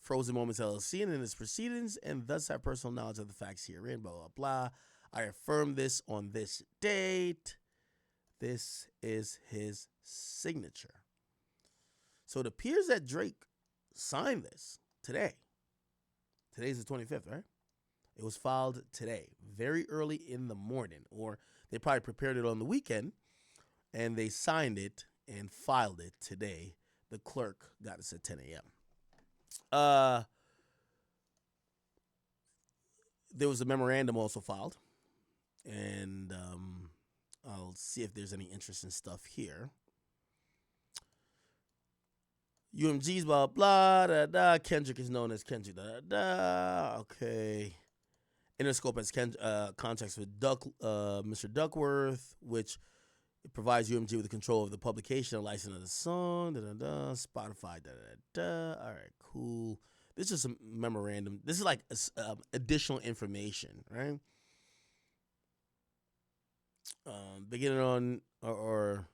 Frozen Moments LLC and in its proceedings, and thus have personal knowledge of the facts herein, blah, blah, blah. I affirm this on this date. This is his signature. So it appears that Drake signed this today. Today's the 25th, right? It was filed today, very early in the morning, or they probably prepared it on the weekend, and they signed it and filed it today. The clerk got us at 10 a.m. There was a memorandum also filed, and I'll see if there's any interesting stuff here. UMG's blah, blah, da, da. Kendrick is known as Kendrick, da, da, da. Okay. Interscope has contracts with Mr. Duckworth, which provides UMG with the control of the publication and license of the song, da, da, da. Spotify, da, da, da. All right, cool. This is a memorandum. This is like additional information, right? Beginning on or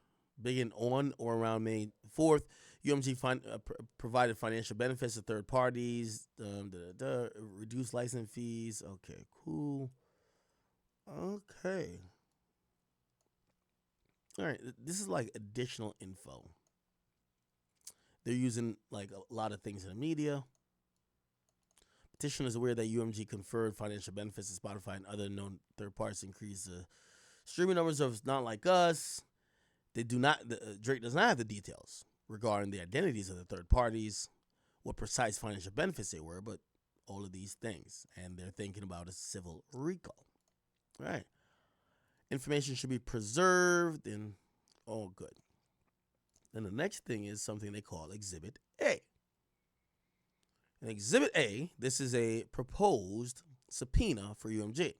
around May 4th, UMG provided financial benefits to third parties, reduced license fees. Okay, cool. Okay. All right, this is like additional info. They're using like a lot of things in the media. Petitioner is aware that UMG conferred financial benefits to Spotify and other known third parties to increase the streaming numbers of Not Like Us. They do not. Drake does not have the details regarding the identities of the third parties, what precise financial benefits they were, but all of these things, and they're thinking about a civil RICO. All right. Information should be preserved and all good. Then the next thing is something they call Exhibit A. In Exhibit A, this is a proposed subpoena for UMG.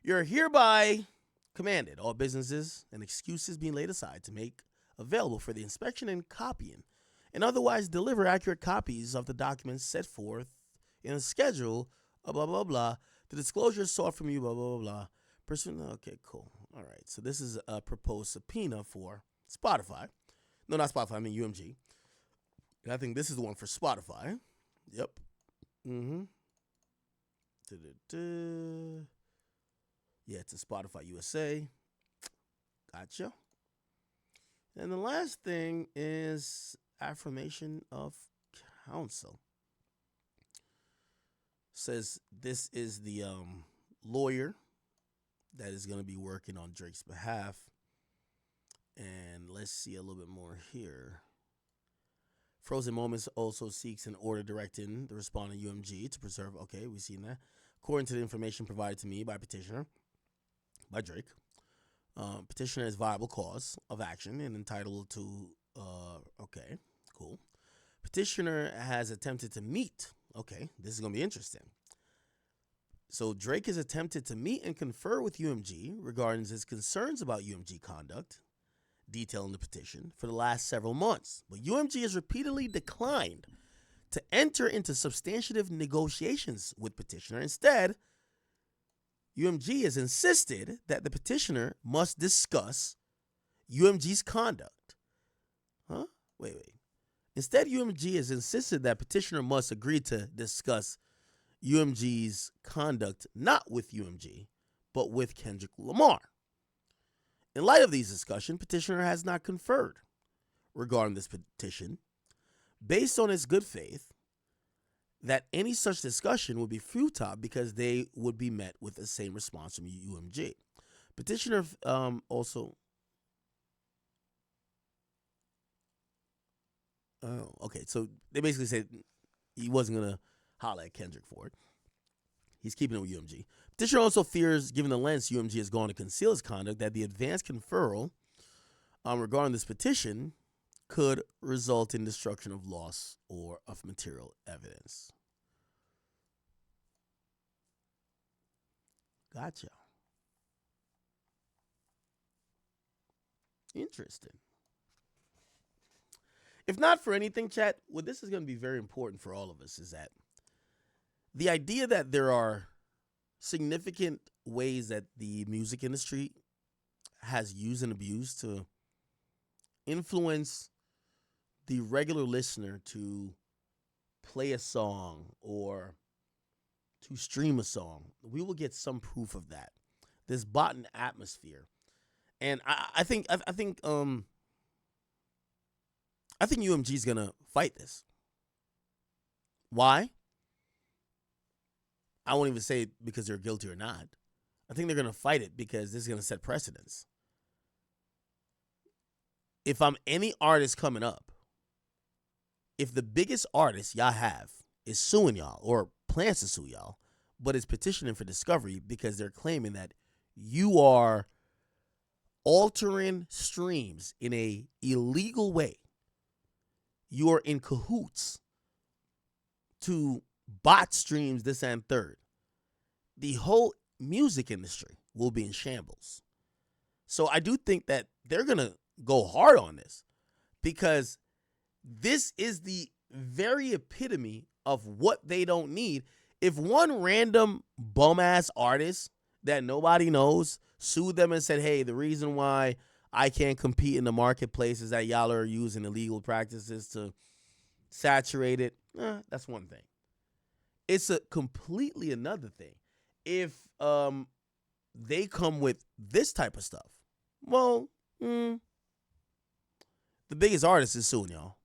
You're hereby commanded all businesses and excuses being laid aside to make available for the inspection and copying and otherwise deliver accurate copies of the documents set forth in a schedule, blah, blah, blah. The disclosure sought from you, blah, blah, blah, blah. Okay, cool. All right. So this is a proposed subpoena for Spotify. No, not Spotify. I mean UMG. And I think this is the one for Spotify. Yep. Mm-hmm. Yeah, it's a Spotify USA. Gotcha. And the last thing is affirmation of counsel. Says this is the lawyer that is going to be working on Drake's behalf. And let's see a little bit more here. Frozen Moments also seeks an order directing the respondent UMG to preserve. Okay, we've seen that. According to the information provided to me by petitioner, by Drake, petitioner has viable cause of action and entitled to. Okay, cool. Petitioner has attempted to meet. Okay, this is gonna be interesting. So Drake has attempted to meet and confer with UMG regarding his concerns about UMG conduct, detailed in the petition, for the last several months. But UMG has repeatedly declined to enter into substantive negotiations with petitioner. Instead, UMG has insisted that the petitioner must discuss UMG's conduct. Huh? Wait. Instead, UMG has insisted that petitioner must agree to discuss UMG's conduct not with UMG, but with Kendrick Lamar. In light of these discussions, petitioner has not conferred regarding this petition, based on its good faith that any such discussion would be futile because they would be met with the same response from UMG. Petitioner also... Oh, okay. So they basically said he wasn't going to holler at Kendrick for it. He's keeping it with UMG. Petitioner also fears, given the lengths UMG has gone to conceal his conduct, that the advanced conferral regarding this petition could result in destruction of loss or of material evidence. Gotcha. Interesting. If not for anything, chat, what this is going to be very important for all of us is that the idea that there are significant ways that the music industry has used and abused to influence the regular listener to play a song or to stream a song, we will get some proof of that. This bot atmosphere, and I think UMG is gonna fight this. Why? I won't even say because they're guilty or not. I think they're gonna fight it because this is gonna set precedents. If I'm any artist coming up, if the biggest artist y'all have is suing y'all or plans to sue y'all, but is petitioning for discovery because they're claiming that you are altering streams in a illegal way, you are in cahoots to bot streams this and third, the whole music industry will be in shambles. So I do think that they're going to go hard on this because this is the very epitome of what they don't need. If one random bum-ass artist that nobody knows sued them and said, hey, the reason why I can't compete in the marketplace is that y'all are using illegal practices to saturate it, that's one thing. It's a completely another thing if they come with this type of stuff. Well, the biggest artist is suing y'all.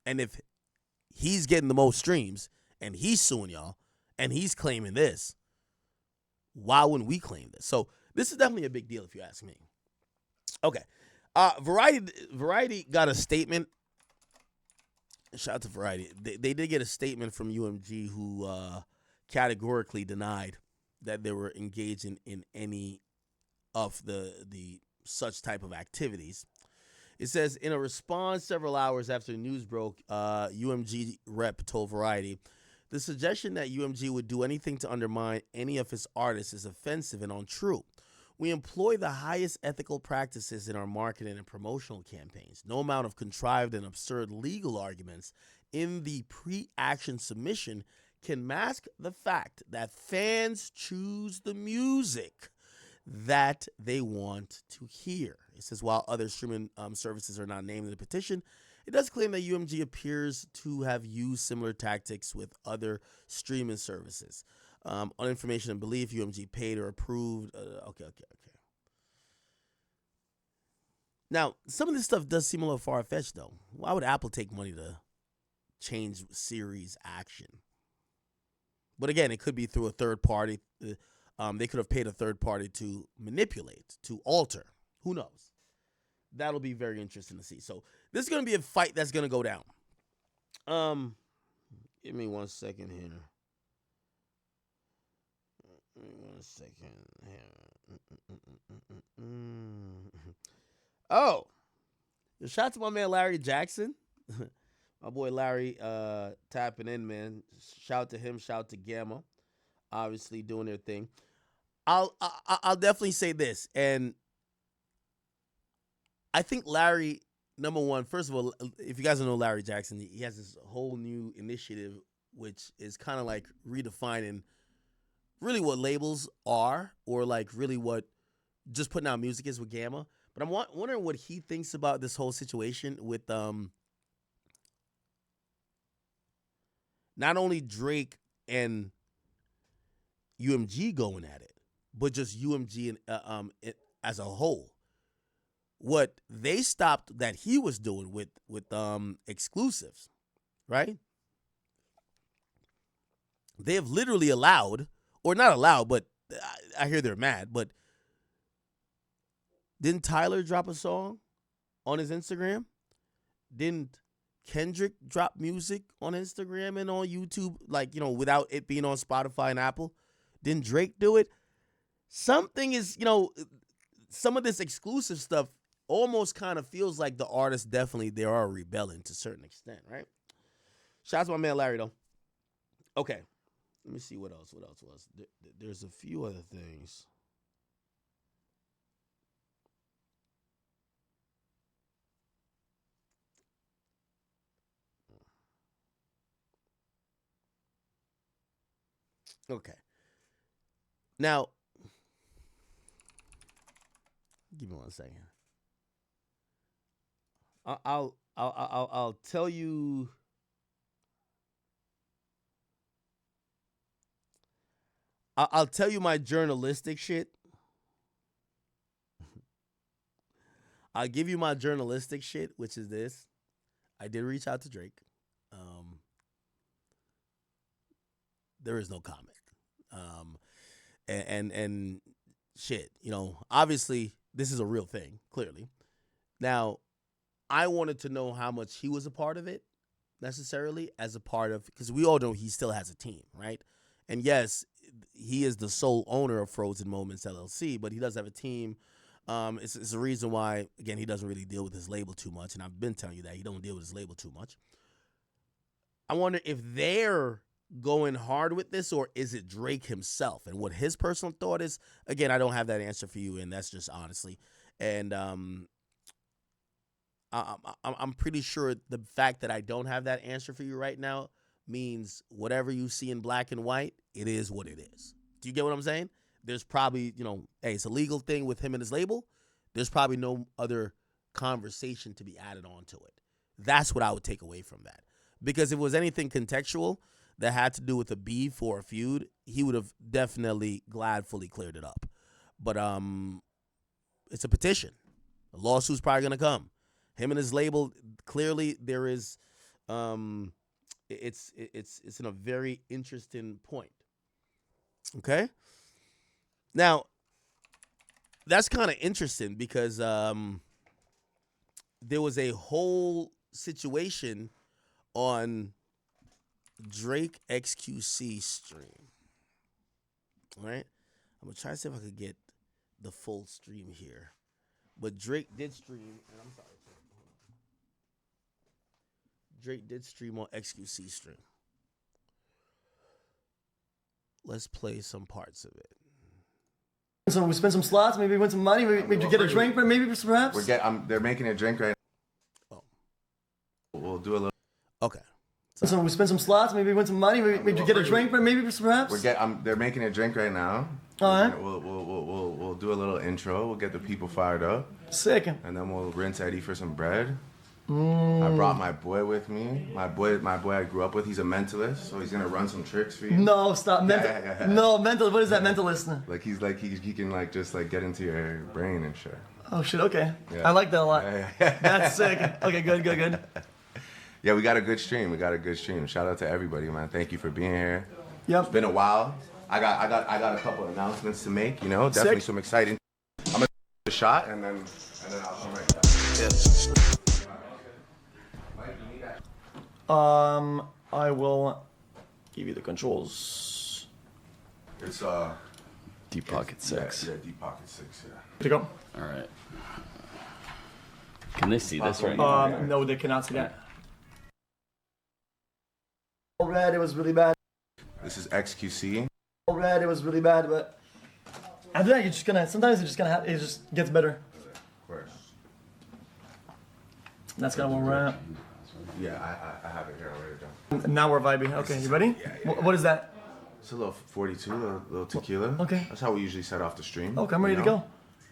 And if he's getting the most streams and he's suing y'all and he's claiming this, why wouldn't we claim this? So this is definitely a big deal if you ask me. Okay. Variety got a statement. Shout out to Variety. They did get a statement from UMG who categorically denied that they were engaging in any of the such type of activities. It says, in a response several hours after the news broke, UMG rep told Variety, the suggestion that UMG would do anything to undermine any of his artists is offensive and untrue. We employ the highest ethical practices in our marketing and promotional campaigns. No amount of contrived and absurd legal arguments in the pre-action submission can mask the fact that fans choose the music that they want to hear. It says, while other streaming services are not named in the petition, it does claim that UMG appears to have used similar tactics with other streaming services. On information and belief, UMG paid or approved. Okay. Now, some of this stuff does seem a little far-fetched, though. Why would Apple take money to change series action? But again, it could be through a third party. They could have paid a third party to manipulate, to alter. Who knows? That'll be very interesting to see. So this is going to be a fight that's going to go down. Give me 1 second here. Give me 1 second here. Oh, shout out to my man Larry Jackson. My boy Larry tapping in, man. Shout out to him. Shout out to Gamma. Obviously doing their thing. I'll definitely say this, and I think Larry, number one, first of all, if you guys don't know Larry Jackson, he has this whole new initiative which is kind of like redefining really what labels are, or like really what just putting out music is with Gamma. But I'm wondering what he thinks about this whole situation with not only Drake and UMG going at it, but just UMG and as a whole. What they stopped that he was doing with exclusives, right? They have literally allowed, or not allowed, but I hear they're mad, but didn't Tyler drop a song on his Instagram? Didn't Kendrick drop music on Instagram and on YouTube, like, without it being on Spotify and Apple? Didn't Drake do it? Something is, some of this exclusive stuff almost kind of feels like the artists they are rebelling to a certain extent, right? Shout out to my man Larry, though. Okay. Let me see what else. There's a few other things. Okay. Now, give me 1 second. I'll tell you I'll tell you my journalistic shit. I'll give you my journalistic shit, which is this. I did reach out to Drake. There is no comment. And shit, you know, obviously this is a real thing, clearly. Now, I wanted to know how much he was a part of it, necessarily, as a part of, because we all know he still has a team, right? And yes, he is the sole owner of Frozen Moments LLC, but he does have a team. It's a reason why, again, he doesn't really deal with his label too much, and I've been telling you that he don't deal with his label too much. I wonder if they're going hard with this, or is it Drake himself? And what his personal thought is, again, I don't have that answer for you, and that's just honestly. And I'm pretty sure the fact that I don't have that answer for you right now means whatever you see in black and white, it is what it is. Do you get what I'm saying? There's probably, you know, hey, it's a legal thing with him and his label. There's probably no other conversation to be added on to it. That's what I would take away from that. Because if it was anything contextual that had to do with a beef or a feud, he would have definitely gladfully cleared it up. But it's a petition. A lawsuit's probably going to come. Him and his label, clearly there is, it's in a very interesting point. Okay? Now, that's kind of interesting because there was a whole situation on Drake XQC stream. All right? I'm going to try to see if I could get the full stream here. But Drake did stream, and I'm sorry. Drake did stream on XQC stream. Let's play some parts of it. So we spend some slots, maybe win some money, maybe get a drink, but maybe perhaps. They're making a drink right now. Oh. We'll do a little. Okay. So we spend some slots, maybe win some money, maybe get a drink, but maybe perhaps. They're making a drink right now. All right. We'll do a little intro. We'll get the people fired up. Sick. And then we'll rinse Eddie for some bread. I brought my boy with me. My boy I grew up with. He's a mentalist, so he's gonna run some tricks for you. No, stop. Yeah. No, mental. What is that, mentalist? Like he can just get into your brain and shit. Oh shit. Okay. Yeah. I like that a lot. Yeah. That's sick. Okay. Good. Yeah, we got a good stream. Shout out to everybody, man. Thank you for being here. Yep. It's been a while. I got a couple of announcements to make. You know, definitely Sick. some exciting. I'm gonna take a shot and then I'll come right back. Yeah. I will give you the controls. It's Deep Pocket 6. Yeah, Deep Pocket 6. Yeah. Here you go. All right. Can they see this right now? No, they cannot see that. Red, it was really bad. This is XQC. Red, it was really bad, but after that, you're just gonna. Sometimes it just gets better. Of course. That's kind of where we're at. Yeah, I have it here. I'll write it down. Now we're vibing. Okay, you ready? Yeah. What is that? It's a little 42, a little tequila. Okay. That's how we usually set off the stream. Okay, I'm ready to go.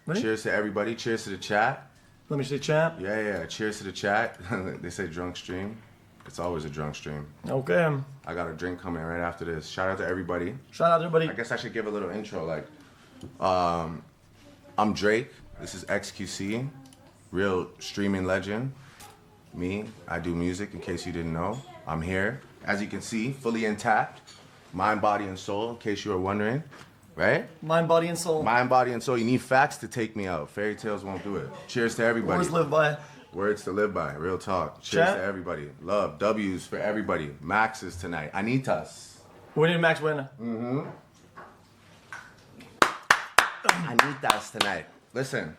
Ready? Cheers to everybody. Cheers to the chat. Let me see chat. Yeah. Cheers to the chat. They say drunk stream. It's always a drunk stream. Okay. I got a drink coming right after this. Shout out to everybody. Shout out to everybody. I guess I should give a little intro. I'm Drake. This is XQC, real streaming legend. Me, I do music. In case you didn't know, I'm here. As you can see, fully intact, mind, body, and soul. In case you were wondering, right? Mind, body, and soul. Mind, body, and soul. You need facts to take me out. Fairy tales won't do it. Cheers to everybody. Words live by. Words to live by. Real talk. Cheers Chat. to everybody. Love. W's for everybody. Maxes tonight. Anitas. We need Max winner. Anitas tonight. Listen.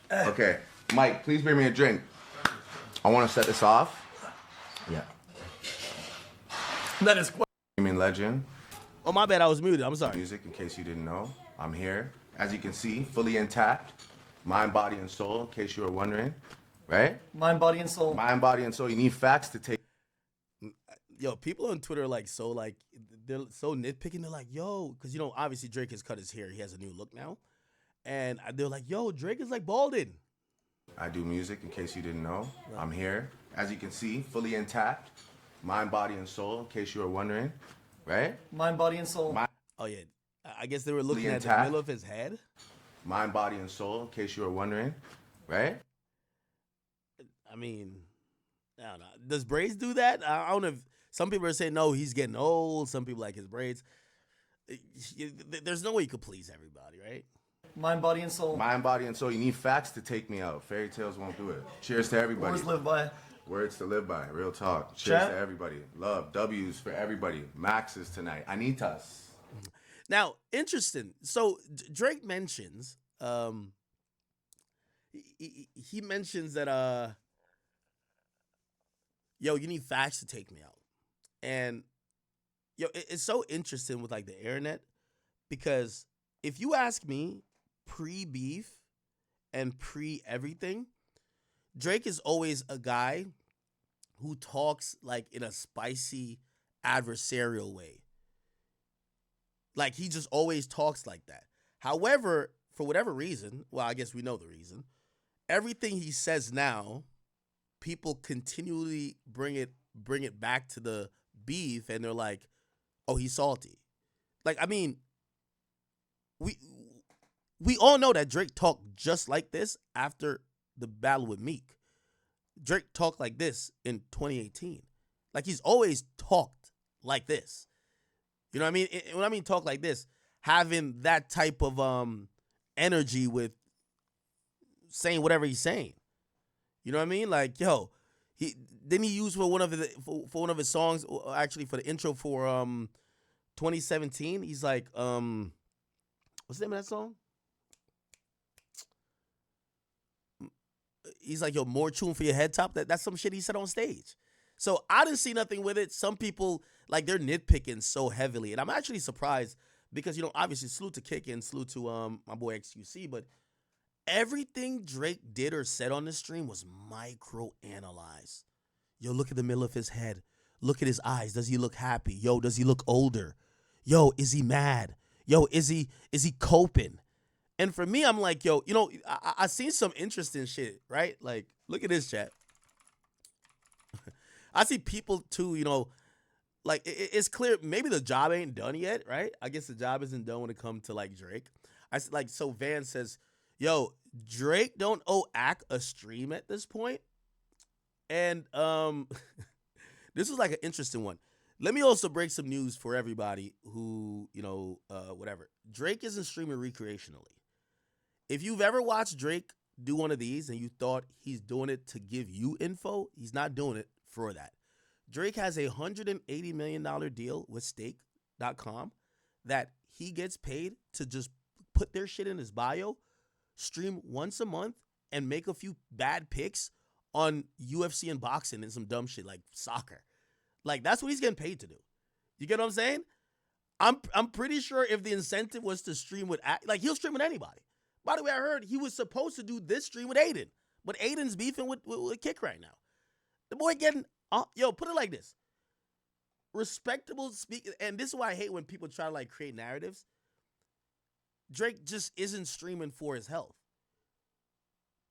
Okay. Mike, please bring me a drink. I want to set this off. Yeah. That is quite. Streaming legend. Oh, my bad. I was muted. I'm sorry. Music, in case you didn't know. I'm here. As you can see, fully intact. Mind, body, and soul, in case you were wondering. Right? Mind, body, and soul. Mind, body, and soul. You need facts to take. Yo, people on Twitter are they're so nitpicking. They're like, yo, because, you know, obviously Drake has cut his hair. He has a new look now. And they're like, yo, Drake is like balding. I do music, in case you didn't know. Right. I'm here. As you can see, fully intact. Mind, body, and soul, in case you were wondering. Right? Mind, body, and soul. Oh, yeah. I guess they were looking Fully at the intact. middle of his head. Mind, body, and soul, in case you were wondering, right? I mean, I don't know. Does braids do that? I don't know. If, some people are saying no, he's getting old. Some people like his braids. There's no way you could please everybody, right? Mind, body, and soul. Mind, body, and soul. You need facts to take me out. Fairy tales won't do it. Cheers to everybody. Words live by. Words to live by. Real talk. Cheers Chat. to everybody. Love. W's for everybody. Maxes tonight. Anitas. Now, interesting. So Drake mentions, he mentions that, yo, you need facts to take me out, and yo, it's so interesting with like the internet because if you ask me, pre-beef and pre-everything, Drake is always a guy who talks like in a spicy, adversarial way. Like he just always talks like that. However, for whatever reason, well, I guess we know the reason, everything he says now, people continually bring it back to the beef, and they're like, "Oh, he's salty." Like, I mean, we all know that Drake talked just like this after the battle with Meek. Drake talked like this in 2018. Like he's always talked like this. You know what I mean? When I mean talk like this, having that type of energy with saying whatever he's saying. You know what I mean? Like, yo, he used for one of his songs, actually for the intro for 2017. He's like, what's the name of that song? He's like, yo, more tune for your head top. That's some shit he said on stage. So I didn't see nothing with it. Some people, like, they're nitpicking so heavily. And I'm actually surprised because, you know, obviously salute to Kick and salute to my boy XQC, but everything Drake did or said on the stream was micro-analyzed. Yo, look at the middle of his head. Look at his eyes. Does he look happy? Yo, does he look older? Yo, is he mad? Yo, is he coping? And for me, I'm like, yo, you know, I seen some interesting shit, right? Like, look at this chat. I see people too, you know, like it's clear maybe the job ain't done yet, right? I guess the job isn't done when it comes to like Drake. So Van says, yo, Drake don't owe Ack a stream at this point. And this is like an interesting one. Let me also break some news for everybody who, you know, whatever. Drake isn't streaming recreationally. If you've ever watched Drake do one of these and you thought he's doing it to give you info, he's not doing it for that. Drake has a $180 million deal with stake.com that he gets paid to just put their shit in his bio, stream once a month, and make a few bad picks on UFC and boxing and some dumb shit like soccer. Like, that's what he's getting paid to do. You get what I'm saying? I'm pretty sure if the incentive was to stream with, like, he'll stream with anybody. By the way, I heard he was supposed to do this stream with Aiden, but Aiden's beefing with Kick right now. The boy getting, yo, put it like this. Respectable speak, and this is why I hate when people try to, like, create narratives. Drake just isn't streaming for his health.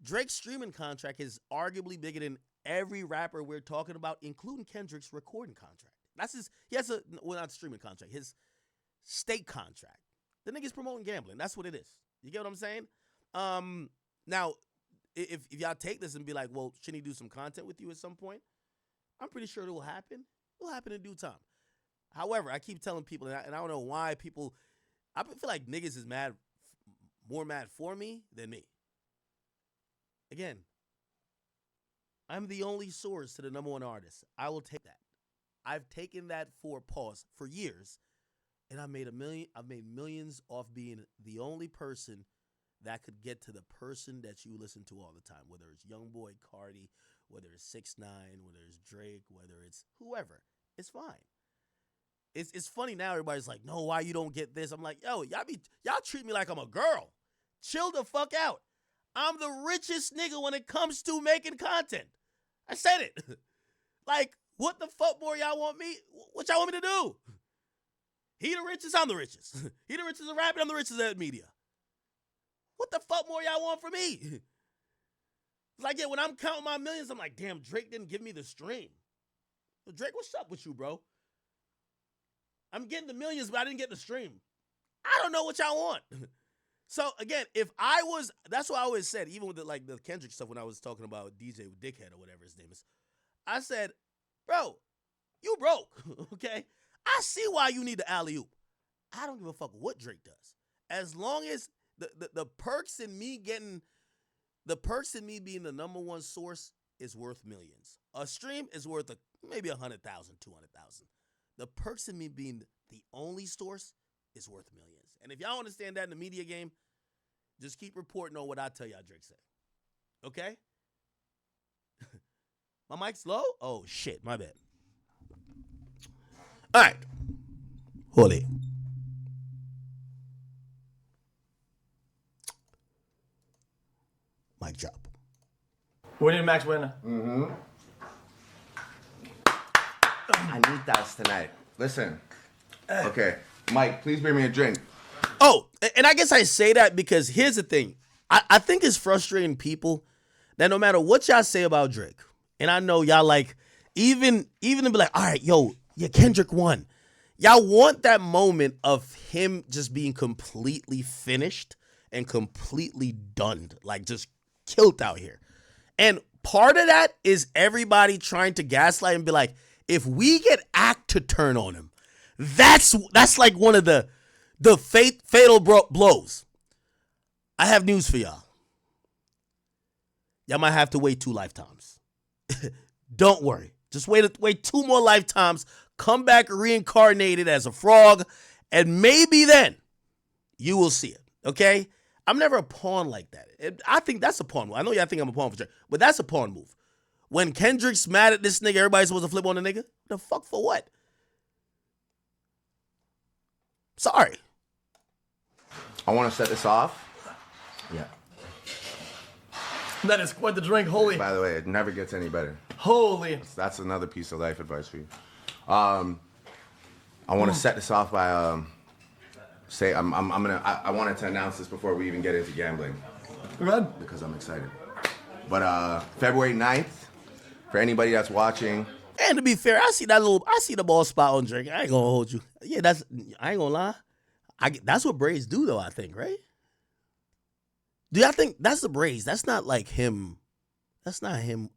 Drake's streaming contract is arguably bigger than every rapper we're talking about, including Kendrick's recording contract. He has not streaming contract, his state contract. The nigga's promoting gambling. That's what it is. You get what I'm saying? Now, if y'all take this and be like, well, shouldn't he do some content with you at some point? I'm pretty sure it will happen. It will happen in due time. However, I keep telling people, and I don't know why people, I feel like niggas is more mad for me than me. Again, I'm the only source to the number one artist. I will take that. I've taken that for years, and I've made millions off being the only person that could get to the person that you listen to all the time, whether it's Youngboy, Cardi, whether it's 6ix9ine, whether it's Drake, whether it's whoever. It's fine. It's funny now. Everybody's like, no, why you don't get this? I'm like, yo, y'all treat me like I'm a girl. Chill the fuck out. I'm the richest nigga when it comes to making content. I said it. Like, what the fuck more y'all want me? What y'all want me to do? He the richest, I'm the richest. He the richest at rapping, I'm the richest at media. What the fuck more y'all want from me? It's like, yeah, when I'm counting my millions, I'm like, damn, Drake didn't give me the stream. Drake, what's up with you, bro? I'm getting the millions, but I didn't get the stream. I don't know what y'all want. So again, if I was, that's what I always said, even with the Kendrick stuff when I was talking about DJ Dickhead or whatever his name is. I said, bro, you broke, okay? I see why you need the alley-oop. I don't give a fuck what Drake does. As long as the perks in me being the number one source is worth millions. A stream is worth maybe 100,000, 200,000. The perks in me being the only source is worth millions. And if y'all understand that in the media game, just keep reporting on what I tell y'all Drake said. Okay? My mic's low? Oh, shit. My bad. All right. Hold it. Mic drop. We need a max winner. Mm-hmm. I need that tonight. Listen. Okay. Mike, please bring me a drink. Oh, and I guess I say that because here's the thing. I think it's frustrating people that no matter what y'all say about Drake, and I know y'all like, even to be like, all right, yo, yeah, Kendrick won. Y'all want that moment of him just being completely finished and completely done, like just killed out here. And part of that is everybody trying to gaslight and be like, if we get Act to turn on him, that's like one of the fatal blows. I have news for y'all. Y'all might have to wait 2 lifetimes. Don't worry. Just wait 2 more lifetimes. Come back reincarnated as a frog, and maybe then you will see it. Okay? I'm never a pawn like that. I think that's a pawn move. I know y'all think I'm a pawn for Drake, but that's a pawn move. When Kendrick's mad at this nigga, everybody's supposed to flip on the nigga? The fuck for what? Sorry. I want to set this off. Yeah. That is quite the drink. Holy. By the way, it never gets any better. Holy. That's another piece of life advice for you. I want to set this off by I wanted to announce this before we even get into gambling. Go ahead. Because I'm excited. But February 9th, for anybody that's watching. And to be fair, I see the ball spot on Drake. I ain't gonna hold you. Yeah, I ain't gonna lie. That's what braids do though, I think, right? Do y'all think that's the braids? That's not like him. That's not him,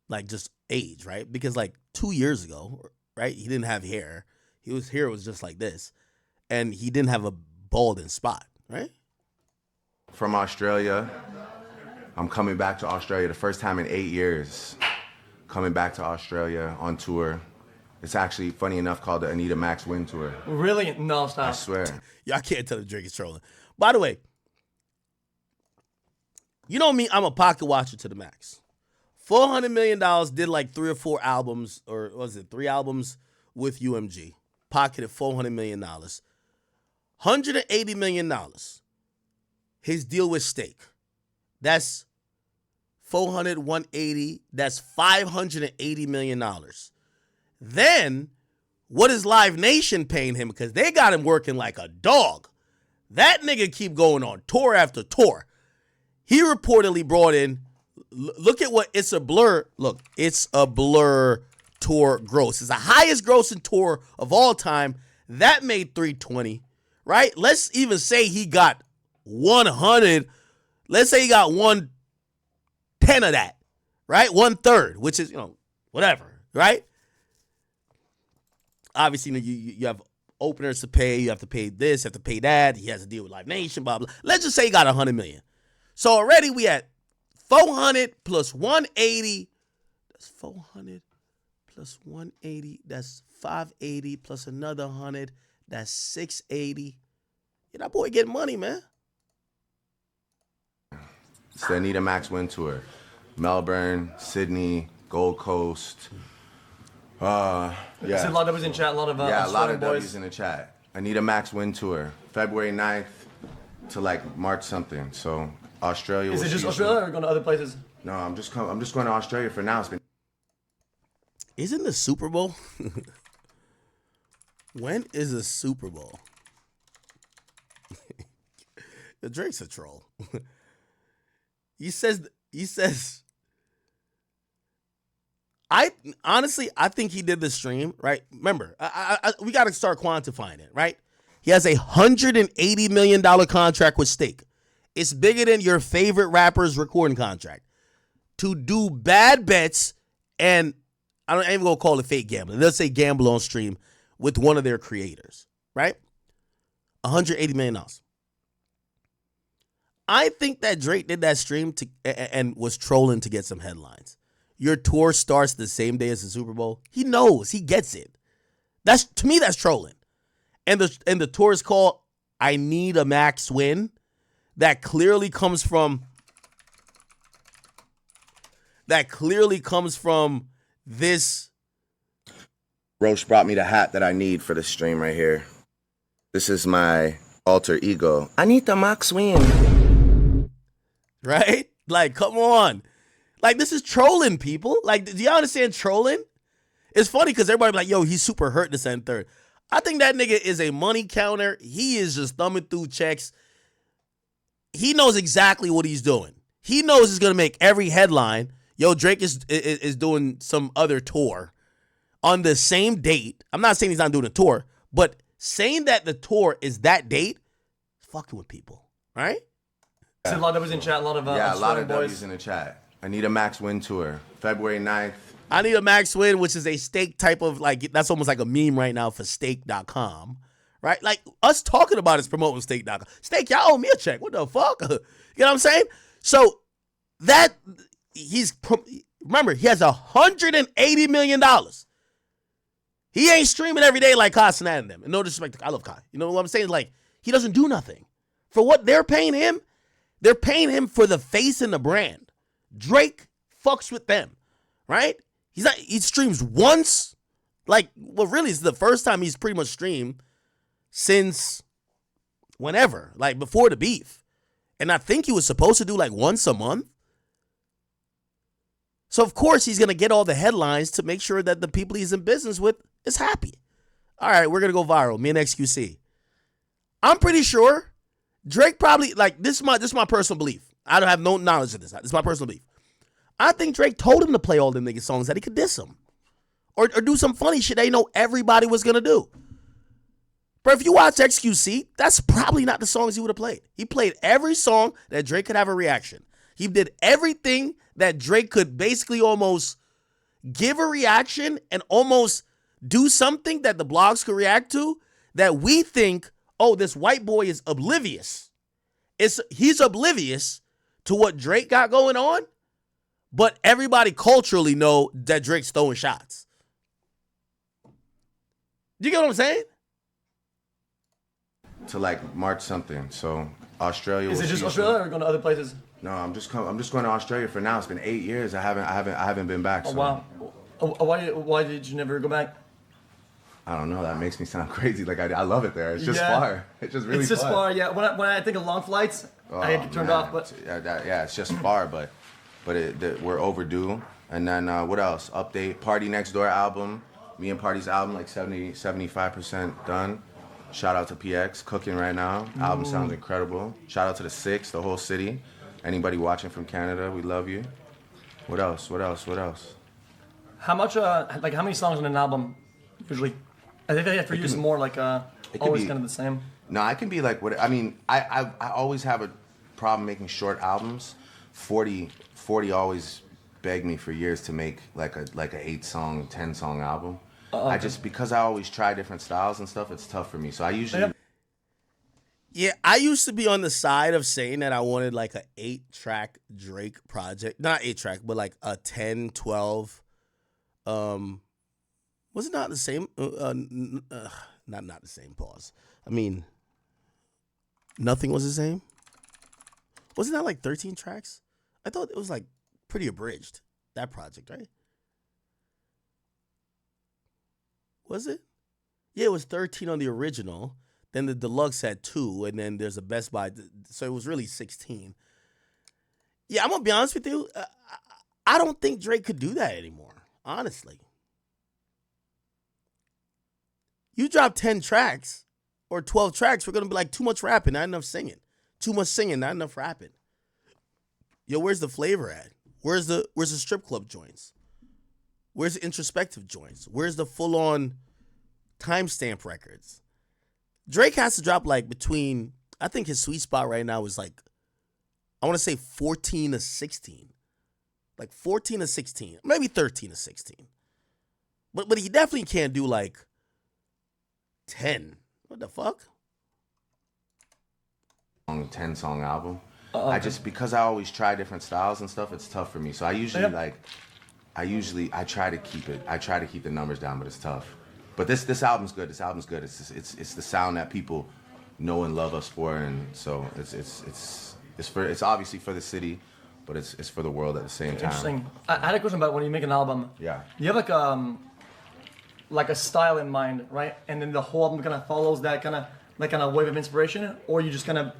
like just age, right? Because like 2 years ago, right, he didn't have hair. His hair was just like this. And he didn't have a balding spot, right? From Australia. I'm coming back to Australia the first time in 8 years. Coming back to Australia on tour. It's actually, funny enough, called the Anita Max Win Tour. Really? No, stop. I swear. Y'all can't tell the Drake is trolling. By the way, you know me, I'm a pocket watcher to the max. $400 million, did like 3 or 4 albums, or was it 3 albums with UMG. Pocketed $400 million. $180 million. His deal with Stake. That's 400, 180. That's $580 million. Then, what is Live Nation paying him? Because they got him working like a dog. That nigga keep going on tour after tour. He reportedly brought in, look at what It's a Blur, look, It's a Blur tour gross. It's the highest grossing tour of all time. That made 320, right? Let's even say he got 100. Let's say he got 110 of that, right? 1/3, which is, whatever, right? Obviously, you have openers to pay. You have to pay this, you have to pay that. He has to deal with Live Nation, blah, blah. Let's just say he got 100 million. So already we at 400 plus 180. That's 400 plus 180. That's 580 plus another 100. That's 680. Yeah, that boy getting money, man. It's the Anita Max Win Tour. Melbourne, Sydney, Gold Coast. I see a lot of W's in chat, a lot of a lot of boys. W's in the chat. Anita Max Win Tour, February 9th to like March something. So Australia. Is it just Australia or going to other places? No, I'm just going to Australia for now. Isn't the Super Bowl? When is the Super Bowl? The Drake's a troll. He says I honestly, I think he did the stream, right? Remember, we got to start quantifying it, right? He has a $180 million contract with Stake. It's bigger than your favorite rapper's recording contract. To do bad bets, and I ain't even gonna call it fake gambling. Let's say gamble on stream with one of their creators, right? $180 million. I think that Drake did that stream and was trolling to get some headlines. Your tour starts the same day as the Super Bowl. He knows. He gets it. To me, that's trolling. And the tour is called I Need a Max Win. That clearly comes from this. Roche brought me the hat that I need for the stream right here. This is my alter ego. I need the max win. Right? Like, come on. Like, this is trolling, people. Like, do you understand trolling? It's funny because everybody be like, yo, he's super hurt this and third. I think that nigga is a money counter. He is just thumbing through checks. He knows exactly what he's doing. He knows he's going to make every headline. Yo, Drake is doing some other tour on the same date. I'm not saying he's not doing a tour, but saying that the tour is that date, fucking with people, right? A lot of W's in chat, a lot of a lot of boys. W's in the chat. I Need a Max Win tour, February 9th. I Need a Max Win, which is a Stake type of, like, that's almost like a meme right now for Stake.com, right? Like, us talking about is promoting Stake.com. Stake, y'all owe me a check. What the fuck? You know what I'm saying? So, remember, he has $180 million. He ain't streaming every day like Kai Cenat and them. And no disrespect, I love Kai. You know what I'm saying? Like, he doesn't do nothing. For what they're paying him for the face and the brand. Drake fucks with them, right? He streams once. Like, well, really, it's the first time he's pretty much streamed since whenever, like before the beef. And I think he was supposed to do like once a month. So, of course, he's going to get all the headlines to make sure that the people he's in business with is happy. All right, we're going to go viral. Me and XQC. I'm pretty sure Drake probably, like, this is my personal belief. I don't have no knowledge of this. This is my personal belief. I think Drake told him to play all them nigga songs that he could diss him. Or do some funny shit they know everybody was going to do. But if you watch XQC, that's probably not the songs he would have played. He played every song that Drake could have a reaction. He did everything that Drake could basically almost give a reaction and almost do something that the blogs could react to that we think, oh, this white boy is oblivious. He's oblivious to what Drake got going on, but everybody culturally know that Drake's throwing shots. Do you get what I'm saying? To like March something. So Australia. Is it just Australia or going to other places? No, I'm just going to Australia for now. It's been 8 years. I haven't been back. Oh, so. wow. Why did you never go back? I don't know. That makes me sound crazy. Like I love it there. It's just far. It's just really far. It's just far. Yeah. When I think of long flights, I get turned off. But yeah, it's just far. But we're overdue. And then what else? Update Party Next Door album. Me and Party's album like 75% done. Shout out to PX cooking right now. Album sounds incredible. Shout out to the Six, the whole city. Anybody watching from Canada, we love you. What else? how much? How many songs on an album usually? I think for you it's more like always kind of the same. No, I can be like what I mean. I always have a problem making short albums. 40 always begged me for years to make like a 8-song, 10-song album. Okay. Because I always try different styles and stuff, it's tough for me. So I usually Yeah, I used to be on the side of saying that I wanted like a 8-track Drake project. Not 8-track, but like a 10, 12. Was it not the same? Not the same, pause. I mean, nothing was the same? Wasn't that like 13 tracks? I thought it was like pretty abridged, that project, right? Was it? Yeah, it was 13 on the original. Then the deluxe had 2, and then there's a Best Buy. So it was really 16. Yeah, I'm going to be honest with you. I don't think Drake could do that anymore, honestly. You drop 10 tracks or 12 tracks, we're going to be like, too much rapping, not enough singing. Too much singing, not enough rapping. Yo, where's the flavor at? Where's the strip club joints? Where's the introspective joints? Where's the full-on timestamp records? Drake has to drop like between, I think his sweet spot right now is like, I want to say 14 to 16. Like 14 to 16, maybe 13 to 16. But he definitely can't do like 10. What the fuck? 10-song album. Okay. I just, because I always try different styles and stuff, it's tough for me. So I usually I try to keep it. I try to keep the numbers down, but it's tough. But this album's good. This album's good. It's the sound that people know and love us for, and so it's obviously for the city, but it's for the world at the same time. Interesting. I had a question about when you make an album. Yeah. You have like a style in mind, right? And then the whole album kind of follows that kind of wave of inspiration, or you just kind of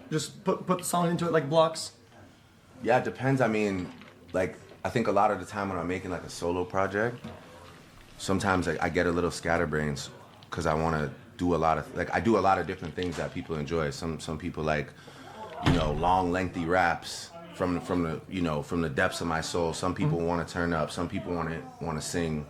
just put songs into it like blocks. Yeah, it depends. I mean, like, I think a lot of the time when I'm making like a solo project, sometimes I get a little scatterbrains because I want to do a lot of, like, I do a lot of different things that people enjoy. Some people like, you know, long, lengthy raps from the depths of my soul. Some people want to turn up. Some people want to sing,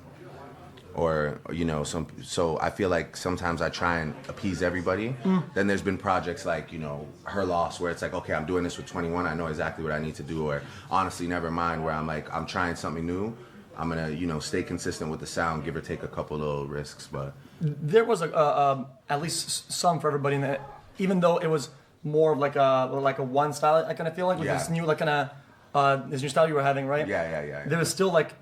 or you know, so I feel like sometimes I try and appease everybody. Then there's been projects like, you know, Her Loss, where it's like, okay, I'm doing this with 21, I know exactly what I need to do. Or Honestly Never Mind, where I'm like, I'm trying something new, I'm gonna, you know, stay consistent with the sound, give or take a couple little risks. But there was at least some for everybody in that, even though it was more of like a one style, I kind of feel like with this new this new style you were having, right? Yeah. There was still like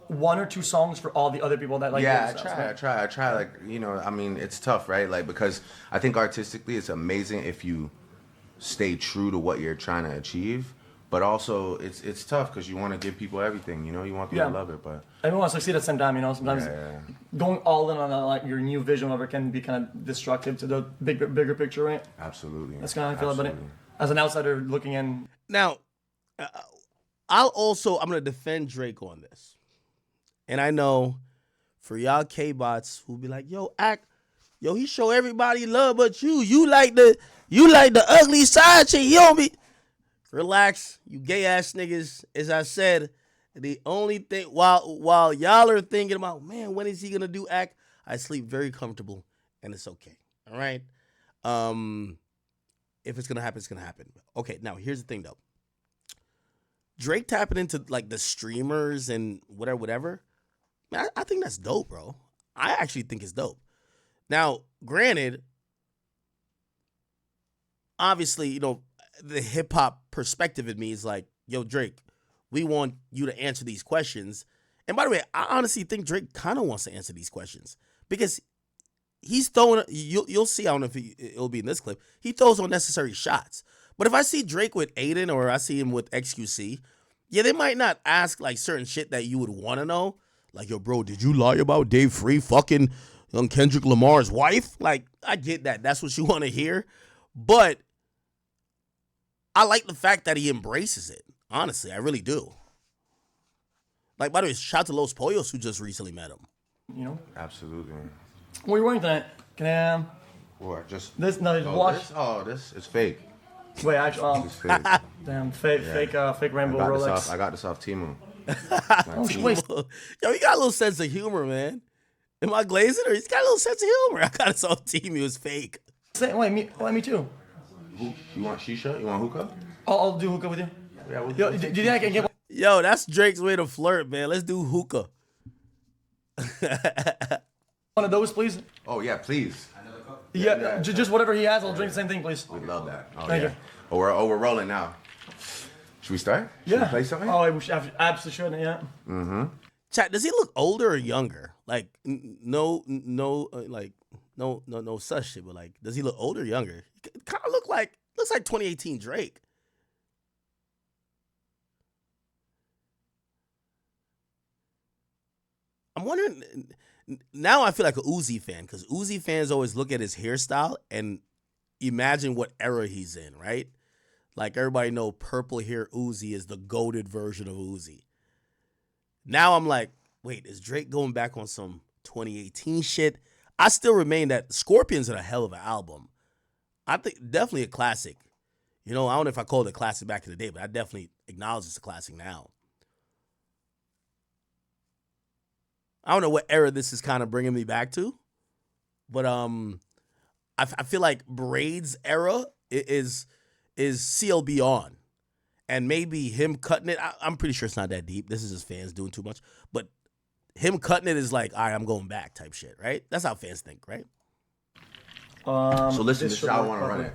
one or two songs for all the other people that like. Yeah, I try. Like, you know, I mean, it's tough, right? Like, because I think artistically it's amazing if you stay true to what you're trying to achieve. But also, it's tough because you want to give people everything, you know? You want people to love it, but everyone wants to succeed at the same time, you know? Sometimes going all in on like your new vision of it can be kind of destructive to the bigger picture, right? Absolutely. That's kind of how I feel about it. As an outsider looking in. Now, I'm going to defend Drake on this. And I know for y'all K-bots who'll be like, yo, he show everybody love but you like the ugly side chick. He don't be. Relax, you gay ass niggas. As I said, the only thing while y'all are thinking about, man, when is he gonna do act? I sleep very comfortable and it's okay. All right. If it's gonna happen, it's gonna happen. Okay, now here's the thing though. Drake tapping into like the streamers and whatever. Man, I think that's dope, bro. I actually think it's dope. Now, granted, obviously, you know, the hip hop perspective in me is like, yo, Drake, we want you to answer these questions. And by the way, I honestly think Drake kind of wants to answer these questions because he's throwing, you'll see, I don't know if it'll be in this clip, he throws unnecessary shots. But if I see Drake with Aiden or I see him with XQC, yeah, they might not ask like certain shit that you would want to know. Like, yo, bro, did you lie about Dave Free fucking Kendrick Lamar's wife? Like, I get that. That's what you want to hear. But I like the fact that he embraces it. Honestly, I really do. Like, by the way, shout out to Los Pollos who just recently met him. You know? Absolutely. What are you wearing tonight? Can I, Or just this, no, just watch. This is fake. Wait, actually, It's fake. damn, fake rainbow Rolex. I got this off Temu. Wait. Yo, he got a little sense of humor, man. Am I glazing or he's got a little sense of humor? I got this off Team. It was fake. Wait, me too. You want shisha? You want hookah? I'll do hookah with you. Yeah, we'll Yo, do you think I can get? Yo, that's Drake's way to flirt, man. Let's do hookah. One of those, please. Oh yeah, please. Yeah, just whatever he has. I'll drink the same thing, please. We love that. Oh, Thank yeah. you. We're rolling now. Should we start? Should we play something? Oh, we absolutely should. Yeah. Mm-hmm. Chat, does he look older or younger? Like, no such shit, but like, does he look older or younger? He kind of looks like 2018 Drake. I'm wondering, now I feel like a Uzi fan, because Uzi fans always look at his hairstyle and imagine what era he's in, right? Like, everybody know purple hair Uzi is the goated version of Uzi. Now I'm like, wait, is Drake going back on some 2018 shit? I still remain that Scorpions are a hell of an album. I think definitely a classic. You know, I don't know if I called it a classic back in the day, but I definitely acknowledge it's a classic now. I don't know what era this is kind of bringing me back to, but I feel like Braid's era is CLB on, and maybe him cutting it. I'm pretty sure it's not that deep. This is just fans doing too much, but him cutting it is like, all right, I'm going back type shit, right? That's how fans think, right? So listen, this is how I want to run it.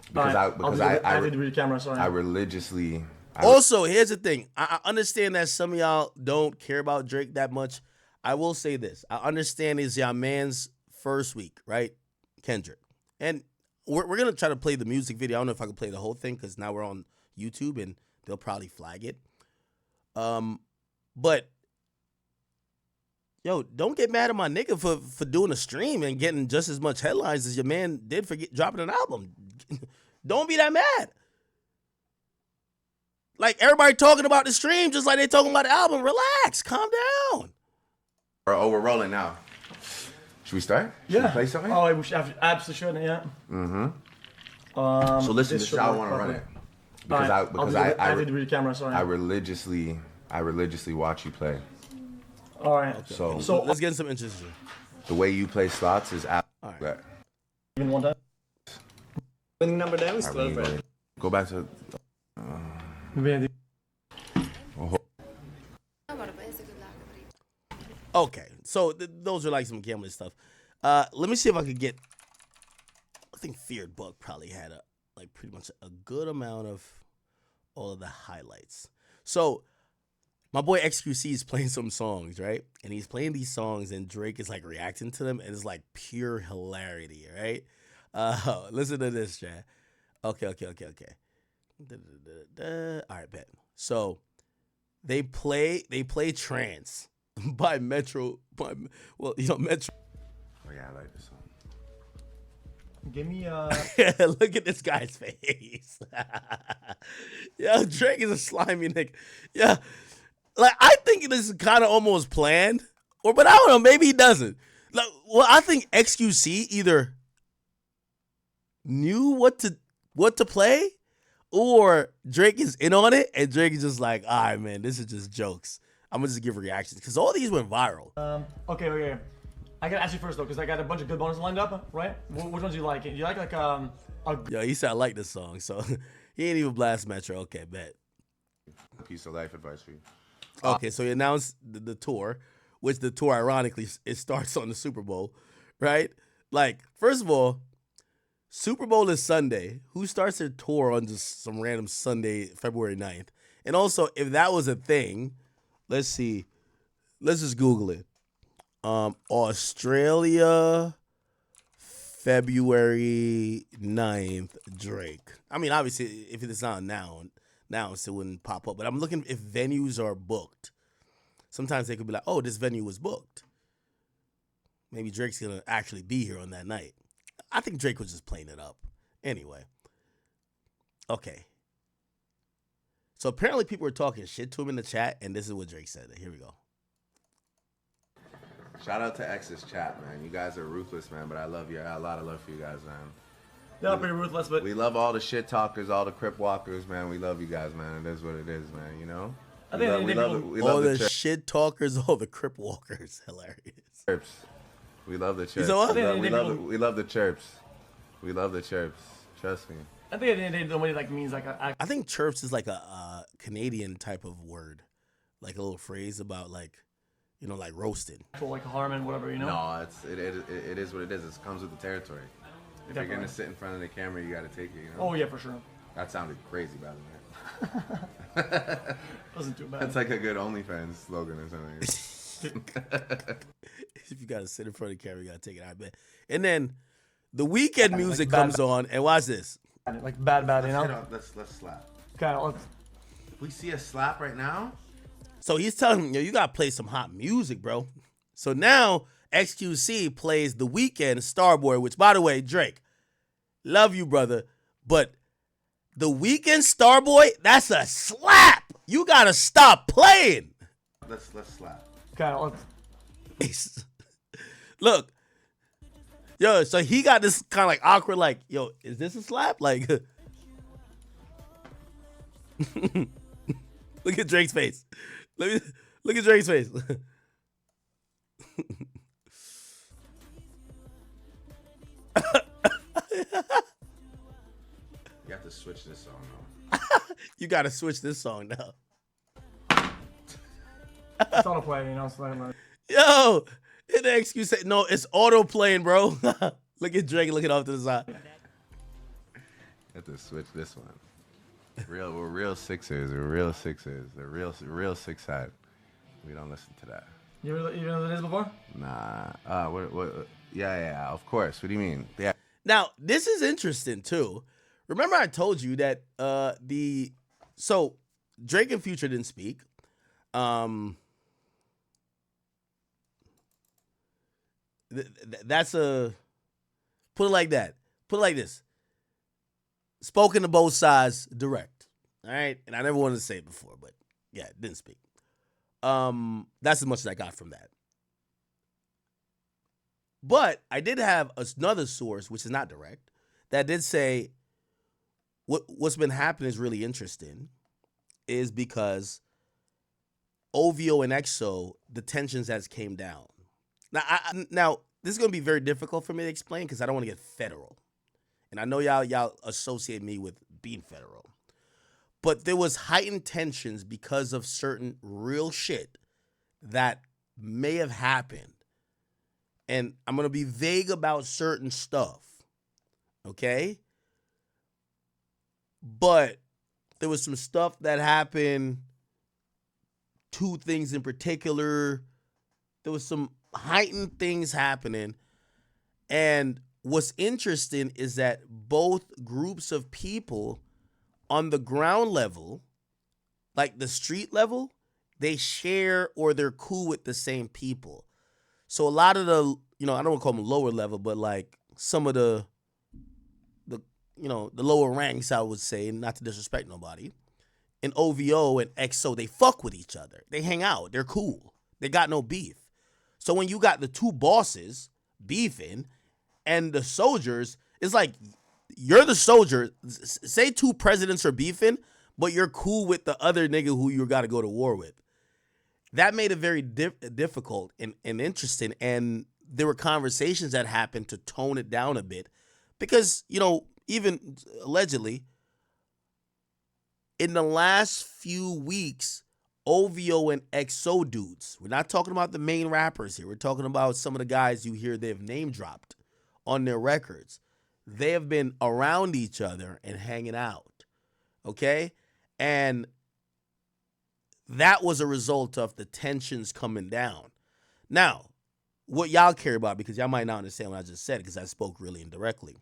Because I have to read the camera, sorry. I religiously. Also, here's the thing. I understand that some of y'all don't care about Drake that much. I will say this. I understand it's y'all man's first week, right? Kendrick. And we're going to try to play the music video. I don't know if I can play the whole thing because now we're on YouTube and they'll probably flag it. But, yo, don't get mad at my nigga for doing a stream and getting just as much headlines as your man did for dropping an album. Don't be that mad. Like, everybody talking about the stream just like they talking about the album. Relax. Calm down. We're rolling now. Should we start? Should we play something? Oh, we should absolutely should, yeah. So listen, this is how I want to run it. Because I have to read the camera, sorry. I religiously watch you play. All right. Okay. So let's get in some interest here. The way you play slots is All right. Even one time? Winning number down is 12, right? Go back to. Okay, so those are like some gambling stuff. Let me see if I could get. I think Feared Book probably had pretty much a good amount of all of the highlights. So my boy XQC is playing some songs, right? And he's playing these songs, and Drake is like reacting to them, and it's like pure hilarity, right? Listen to this, chat. Okay. All right, bet. So they play Trance by Metro. Metro. Oh yeah, I like this song. Give me Look at this guy's face. Yo, Drake is a slimy nigga. Yeah, like I think this is kind of almost planned, but I don't know. Maybe he doesn't. Like, well, I think XQC either knew what to play, or Drake is in on it, and Drake is just like, all right, man, this is just jokes. I'm gonna just give reactions because all these went viral. Okay. I gotta ask you first though, because I got a bunch of good bonuses lined up, right? Which ones do you like? Do you like Yo, he said I like this song, so he ain't even blast Metro. Okay, bet. A piece of life advice for you. Okay, so he announced the tour, which the tour, ironically, it starts on the Super Bowl, right? Like, first of all, Super Bowl is Sunday. Who starts their tour on just some random Sunday, February 9th? And also, if that was a thing, let's see. Let's just Google it. Australia, February 9th, Drake. I mean, obviously, if it's not now it wouldn't pop up. But I'm looking if venues are booked. Sometimes they could be like, oh, this venue was booked. Maybe Drake's going to actually be here on that night. I think Drake was just playing it up. Anyway. Okay. So apparently people were talking shit to him in the chat, and this is what Drake said. Here we go. Shout out to X's chat, man. You guys are ruthless, man, but I love you. I got a lot of love for you guys, man. Yeah, pretty ruthless, but We love all the shit talkers, all the crip walkers, man. We love you guys, man. It is what it is, man, you know? I think we love All the the shit talkers, all the crip walkers. Hilarious. chirps. We love the chirps. said what? We love the chirps. We love the chirps. Trust me. I think at the end of the day, nobody means I think chirps is like a Canadian type of word. Like a little phrase about like roasted. like Harmon, whatever, No, it is what it is. It comes with the territory. If you're gonna sit in front of the camera, you gotta take it. Oh yeah, for sure. That sounded crazy, by the way. Wasn't too bad. That's like a good OnlyFans slogan or something. If you gotta sit in front of the camera, you gotta take it. I bet. And then the weekend music comes on, and watch this. Like bad, Let's slap. Okay, let's. If we see a slap right now. So he's telling him, you gotta play some hot music, bro. So now XQC plays The Weeknd Starboy, which, by the way, Drake, love you, brother, but The Weeknd Starboy, that's a slap. You gotta stop playing. Let's slap. Okay, let's. Look, yo, so he got this kind of like awkward, like, yo, is this a slap? Like, look at Drake's face. Look at Drake's face. You have to switch this song though. You gotta switch this song now. It's auto play, you know. It's like, Yo, hit the excuse. No, it's auto playing, bro. Look at Drake looking off to the side. You have to switch this one. We're real Sixers. We're real Sixers. They're real six side. We don't listen to that. you know what it is before? Nah. What? Yeah. Of course. What do you mean? Yeah. Now, this is interesting too. Remember I told you that so Drake and Future didn't speak. That's a put it like that. Put it like this. Spoken to both sides, direct. All right? And I never wanted to say it before, but yeah, didn't speak. That's as much as I got from that. But I did have another source, which is not direct, that did say what's been happening is really interesting, is because OVO and EXO, the tensions has came down. Now this is going to be very difficult for me to explain because I don't want to get federal. And I know y'all associate me with being federal. But there was heightened tensions because of certain real shit that may have happened. And I'm going to be vague about certain stuff. Okay? But there was some stuff that happened. Two things in particular. There was some heightened things happening. And what's interesting is that both groups of people on the ground level, like the street level, they share or they're cool with the same people. So a lot of the, I don't want to call them lower level, but like some of the lower ranks, I would say, not to disrespect nobody, in OVO and EXO, they fuck with each other. They hang out. They're cool. They got no beef. So when you got the two bosses beefing and the soldiers, it's like you're the soldier. Say two presidents are beefing, but you're cool with the other nigga who you got to go to war with. That made it very difficult and interesting. And there were conversations that happened to tone it down a bit because, even allegedly, in the last few weeks, OVO and EXO dudes, we're not talking about the main rappers here. We're talking about some of the guys you hear they've name dropped on their records. They have been around each other and hanging out. Okay? And that was a result of the tensions coming down. Now, what y'all care about, because y'all might not understand what I just said because I spoke really indirectly.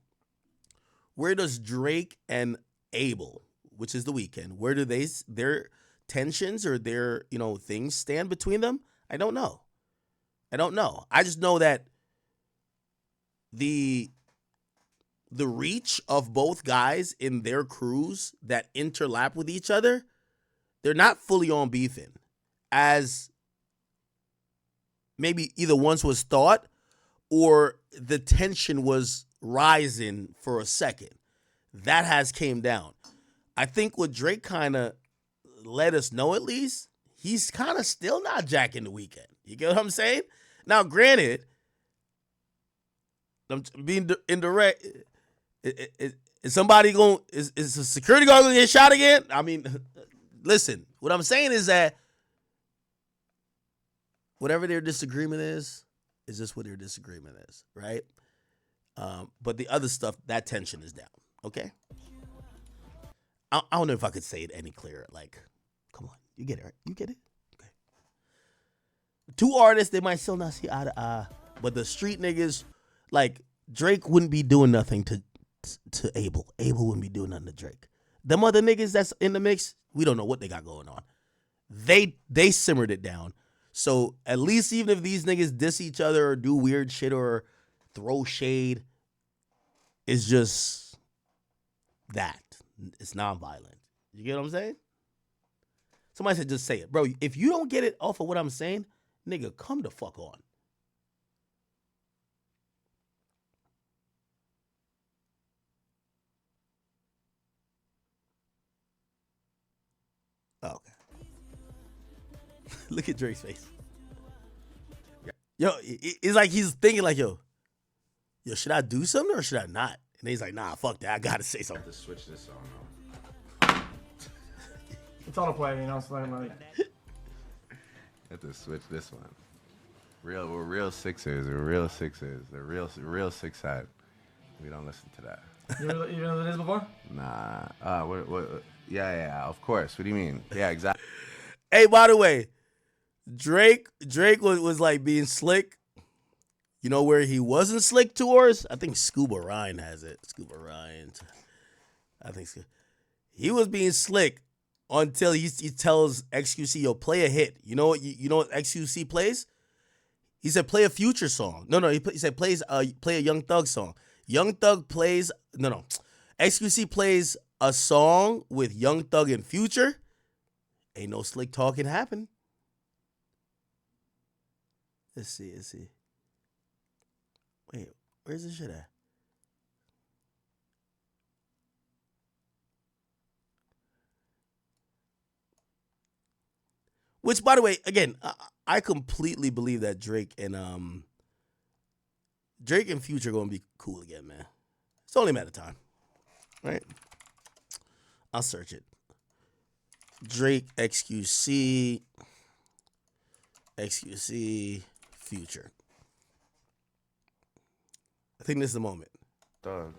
Where does Drake and Abel, which is The Weeknd, where do their tensions or their, things stand between them? I don't know. I just know that the reach of both guys in their crews that interlap with each other, they're not fully on beefing as maybe either once was thought or the tension was rising for a second. That has came down. I think what Drake kind of let us know, at least, he's kind of still not jacking The Weeknd. You get what I'm saying? Now, granted, I'm being indirect. Is somebody going? Is the security guard going to get shot again? I mean, listen. What I'm saying is that whatever their disagreement is just what their disagreement is, right? But the other stuff, that tension is down. Okay. I don't know if I could say it any clearer. Like, come on, you get it, right? You get it? Okay. Two artists, they might still not see eye to eye, but the street niggas, like Drake wouldn't be doing nothing to Abel. Abel wouldn't be doing nothing to Drake. Them other niggas that's in the mix, we don't know what they got going on. They simmered it down. So at least even if these niggas diss each other or do weird shit or throw shade, it's just that. It's nonviolent. You get what I'm saying? Somebody said just say it. Bro, if you don't get it off of what I'm saying, nigga, come the fuck on. Oh, okay. Look at Drake's face. Yo, it's like he's thinking like, yo, should I do something or should I not? And he's like, nah, fuck that. I gotta say something. Let's switch this song up. It's autoplay, you know. It's like Have to switch this one. We're real Sixers. We're real Sixers. They're real six side. We don't listen to that. you know what it is before? Nah. What? Yeah. Of course. What do you mean? Yeah, exactly. Hey, by the way, Drake was like being slick. You know where he wasn't slick towards? I think Scuba Ryan has it. Scuba Ryan. I think he was being slick until he tells XQC, yo, play a hit. You know what XQC plays? He said play a Future song. No, he said play a Young Thug song. Young Thug plays XQC plays a song with Young Thug and Future. Ain't no slick talking happen. Let's see. Wait, where's this shit at? Which, by the way, again, I completely believe that Drake and Future are gonna be cool again, man. It's only a matter of time, right? I'll search it. Drake, XQC, Future. I think this is the moment. Thug.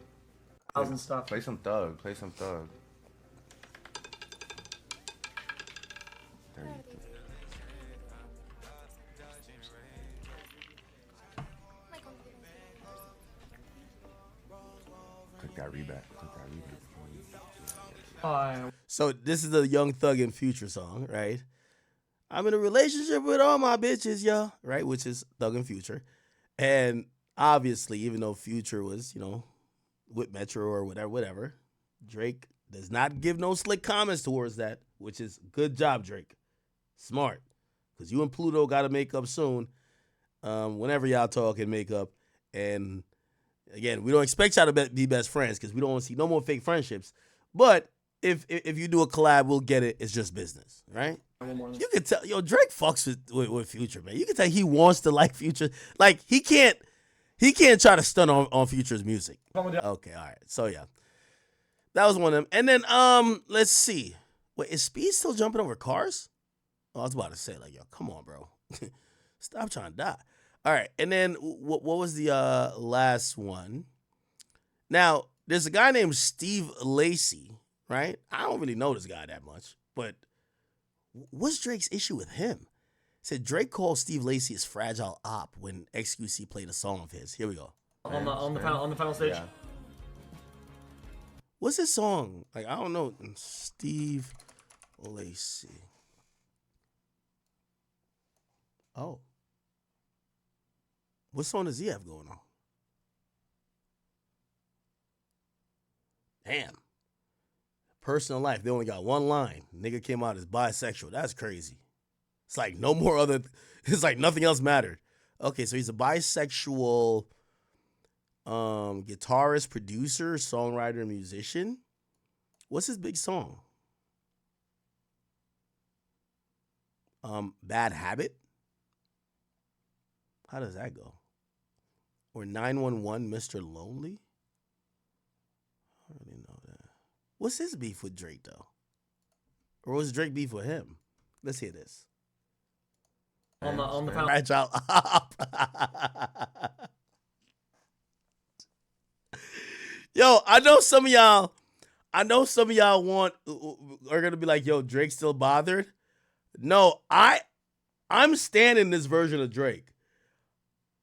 Thousand stuff. Play some Thug. Click that reback. So this is the Young Thug and Future song, right? I'm in a relationship with all my bitches, yo, right? Which is Thug and Future. And obviously, even though Future was, with Metro or whatever, Drake does not give no slick comments towards that, which is good job, Drake. Smart. Because you and Pluto got to make up soon. Whenever y'all talk and make up. And again, we don't expect y'all to be best friends because we don't want to see no more fake friendships. But if you do a collab, we'll get it. It's just business, right? You can tell, Drake fucks with Future, man. You can tell he wants to like Future. Like, he can't try to stun on Future's music. Okay, all right. So, yeah. That was one of them. And then, let's see. Wait, is Speed still jumping over cars? Oh, I was about to say, like, yo, come on, bro. Stop trying to die. All right. And then, what was the last one? Now, there's a guy named Steve Lacy, right? I don't really know this guy that much, but what's Drake's issue with him? Said Drake called Steve Lacy his fragile op when XQC played a song of his. Here we go. On the final stage. Yeah. What's his song? Like, I don't know. Steve Lacy. Oh. What song does he have going on? Damn. Personal life. They only got one line. Nigga came out as bisexual. That's crazy. It's like no more other. It's like nothing else mattered. Okay, so he's a bisexual guitarist, producer, songwriter, musician. What's his big song? Bad Habit. How does that go? Or 911 Mr. Lonely? I don't really know that. What's his beef with Drake, though? Or was Drake beef with him? Let's hear this. On the final. Fragile op. Yo, I know some of y'all are gonna be like, yo, Drake still bothered. No, I'm standing this version of Drake.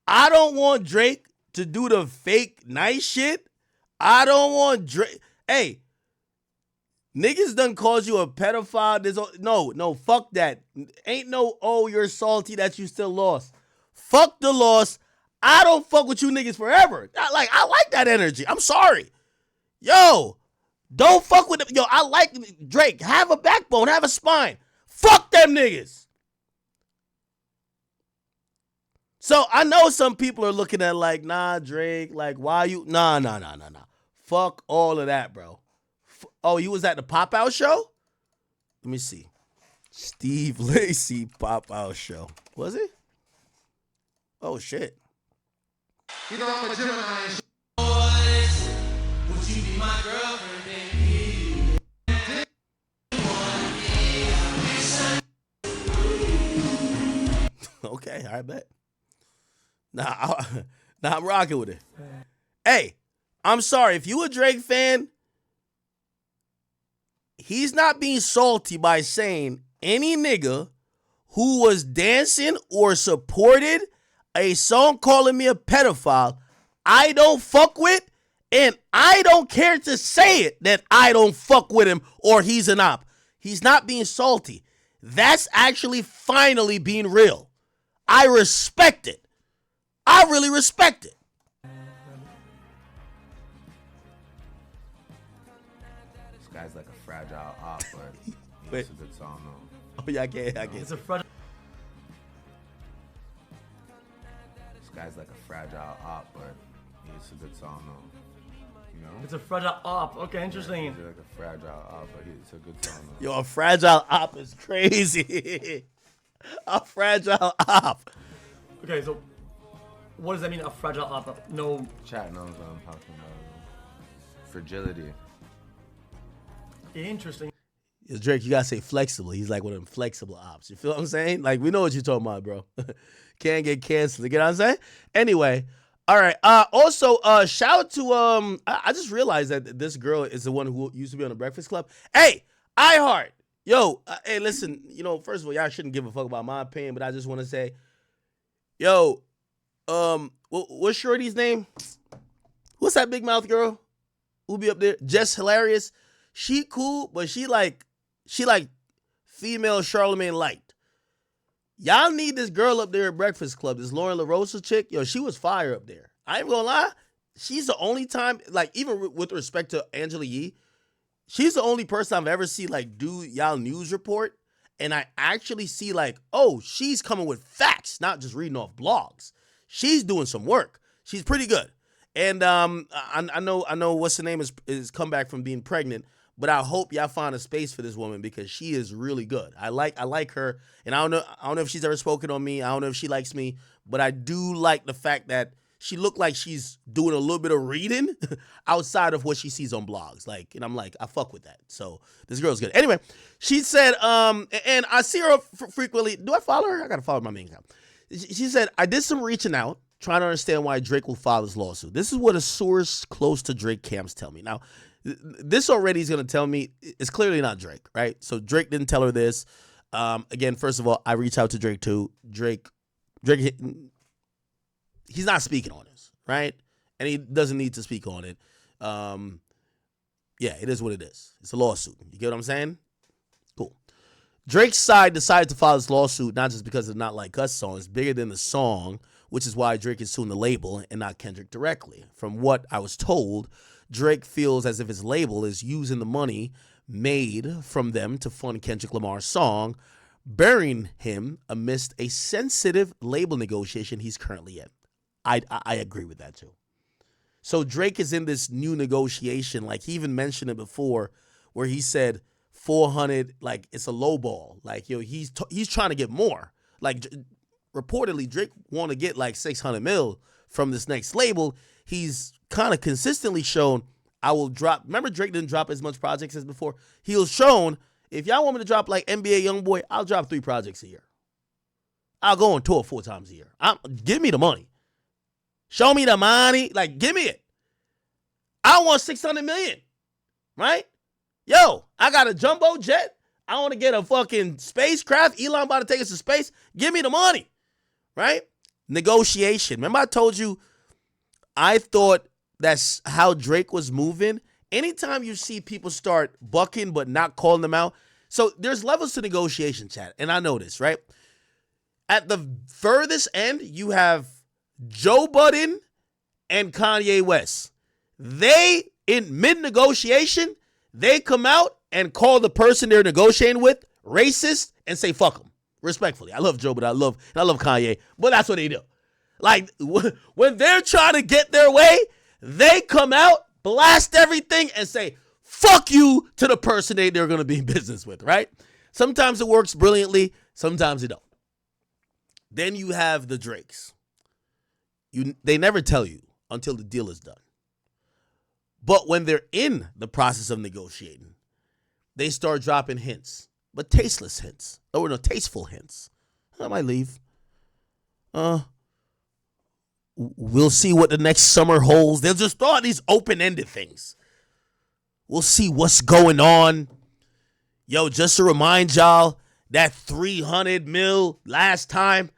I don't want Drake to do the fake nice shit. I don't want Drake. Hey, niggas done called you a pedophile. No, fuck that. Ain't no, oh, you're salty that you still lost. Fuck the loss. I don't fuck with you niggas forever. I like that energy. I'm sorry. Yo, don't fuck with them. Yo, I like Drake. Have a backbone. Have a spine. Fuck them niggas. So I know some people are looking at like, nah, Drake, like, why you? Nah. Fuck all of that, bro. Oh, you was at the Pop Out show? Let me see. Steve Lacy Pop Out show. Was it? Oh shit. You know I'm a Gemini. Would you be my girlfriend, baby? Okay, I bet. Nah, I'm rocking with it. Hey, I'm sorry. If you a Drake fan, he's not being salty by saying any nigga who was dancing or supported a song calling me a pedophile, I don't fuck with, and I don't care to say it that I don't fuck with him or he's an op. He's not being salty. That's actually finally being real. I respect it. I really respect it. This guy's like a fragile op, but Wait. it's a good song though. Oh yeah, I can't. It's a front. This guy's like a fragile op, but it's a good song though. You know? It's a fragile op. Okay, interesting. He's like a fragile op, but it's a good song though. Yo, a fragile op is crazy. A fragile op. Okay, so what does that mean? A fragile op? No. Chat knows what I'm talking about. Fragility. Interesting. Yo, Drake, you gotta say flexible. He's like one of them flexible ops. You feel what I'm saying? Like, we know what you're talking about, bro. Can't get canceled. You get what I'm saying? Anyway, all right. Also, shout out to I just realized that this girl is the one who used to be on the Breakfast Club. Hey, iHeart. Yo, hey, listen, you know, first of all, y'all shouldn't give a fuck about my opinion, but I just want to say, yo, what's Shorty's name? What's that big mouth girl who be up there? Jess Hilarious. She cool, but she like female Charlemagne Light. Y'all need this girl up there at Breakfast Club, this Lauren LaRosa chick. Yo, she was fire up there. I ain't gonna lie. She's the only time, like, even with respect to Angela Yee, she's the only person I've ever seen, like, do y'all news report. And I actually see, like, oh, she's coming with facts, not just reading off blogs. She's doing some work. She's pretty good. And I know what's the name is come back from being pregnant. But I hope y'all find a space for this woman because she is really good. I like her, and I don't know if she's ever spoken on me. I don't know if she likes me, but I do like the fact that she looked like she's doing a little bit of reading outside of what she sees on blogs. Like, and I'm like, I fuck with that. So this girl's good. Anyway, she said, and I see her frequently. Do I follow her? I gotta follow my main account. She said, I did some reaching out, trying to understand why Drake will file this lawsuit. This is what a source close to Drake camps tell me. Now, this already is going to tell me it's clearly not Drake, right? So Drake didn't tell her this. Again, first of all, I reached out to Drake too. Drake, he's not speaking on this, right? And he doesn't need to speak on it. Yeah, it is what it is. It's a lawsuit. You get what I'm saying? Cool. Drake's side decided to file this lawsuit not just because of Not Like Us song. It's bigger than the song, which is why Drake is suing the label and not Kendrick directly. From what I was told, Drake feels as if his label is using the money made from them to fund Kendrick Lamar's song, burying him amidst a sensitive label negotiation he's currently in. I agree with that too. So Drake is in this new negotiation, like he even mentioned it before, where he said 400, like it's a low ball. Like, yo, he's trying to get more. Like, reportedly, Drake want to get like 600 mil from this next label. He's kind of consistently shown, I will drop. Remember, Drake didn't drop as much projects as before. He was shown, if y'all want me to drop like NBA Youngboy, I'll drop 3 projects a year. I'll go on tour 4 times a year. Give me the money. Show me the money. Like, give me it. I want 600 million, right? Yo, I got a jumbo jet. I want to get a fucking spacecraft. Elon about to take us to space. Give me the money, right? Negotiation. Remember I told you, I thought that's how Drake was moving. Anytime you see people start bucking but not calling them out. So there's levels to negotiation, chat. And I know this, right? At the furthest end, you have Joe Budden and Kanye West. They, in mid-negotiation, they come out and call the person they're negotiating with racist and say fuck them. Respectfully. I love Joe, but I love Kanye. But that's what they do. Like, when they're trying to get their way, they come out, blast everything, and say, fuck you to the person they're going to be in business with, right? Sometimes it works brilliantly. Sometimes it don't. Then you have the Drakes. They never tell you until the deal is done. But when they're in the process of negotiating, they start dropping hints, but tasteless hints. Oh, no, tasteful hints. I might leave. We'll see what the next summer holds. They'll just throw out these open-ended things. We'll see what's going on. Yo, just to remind y'all, that 300 mil last time,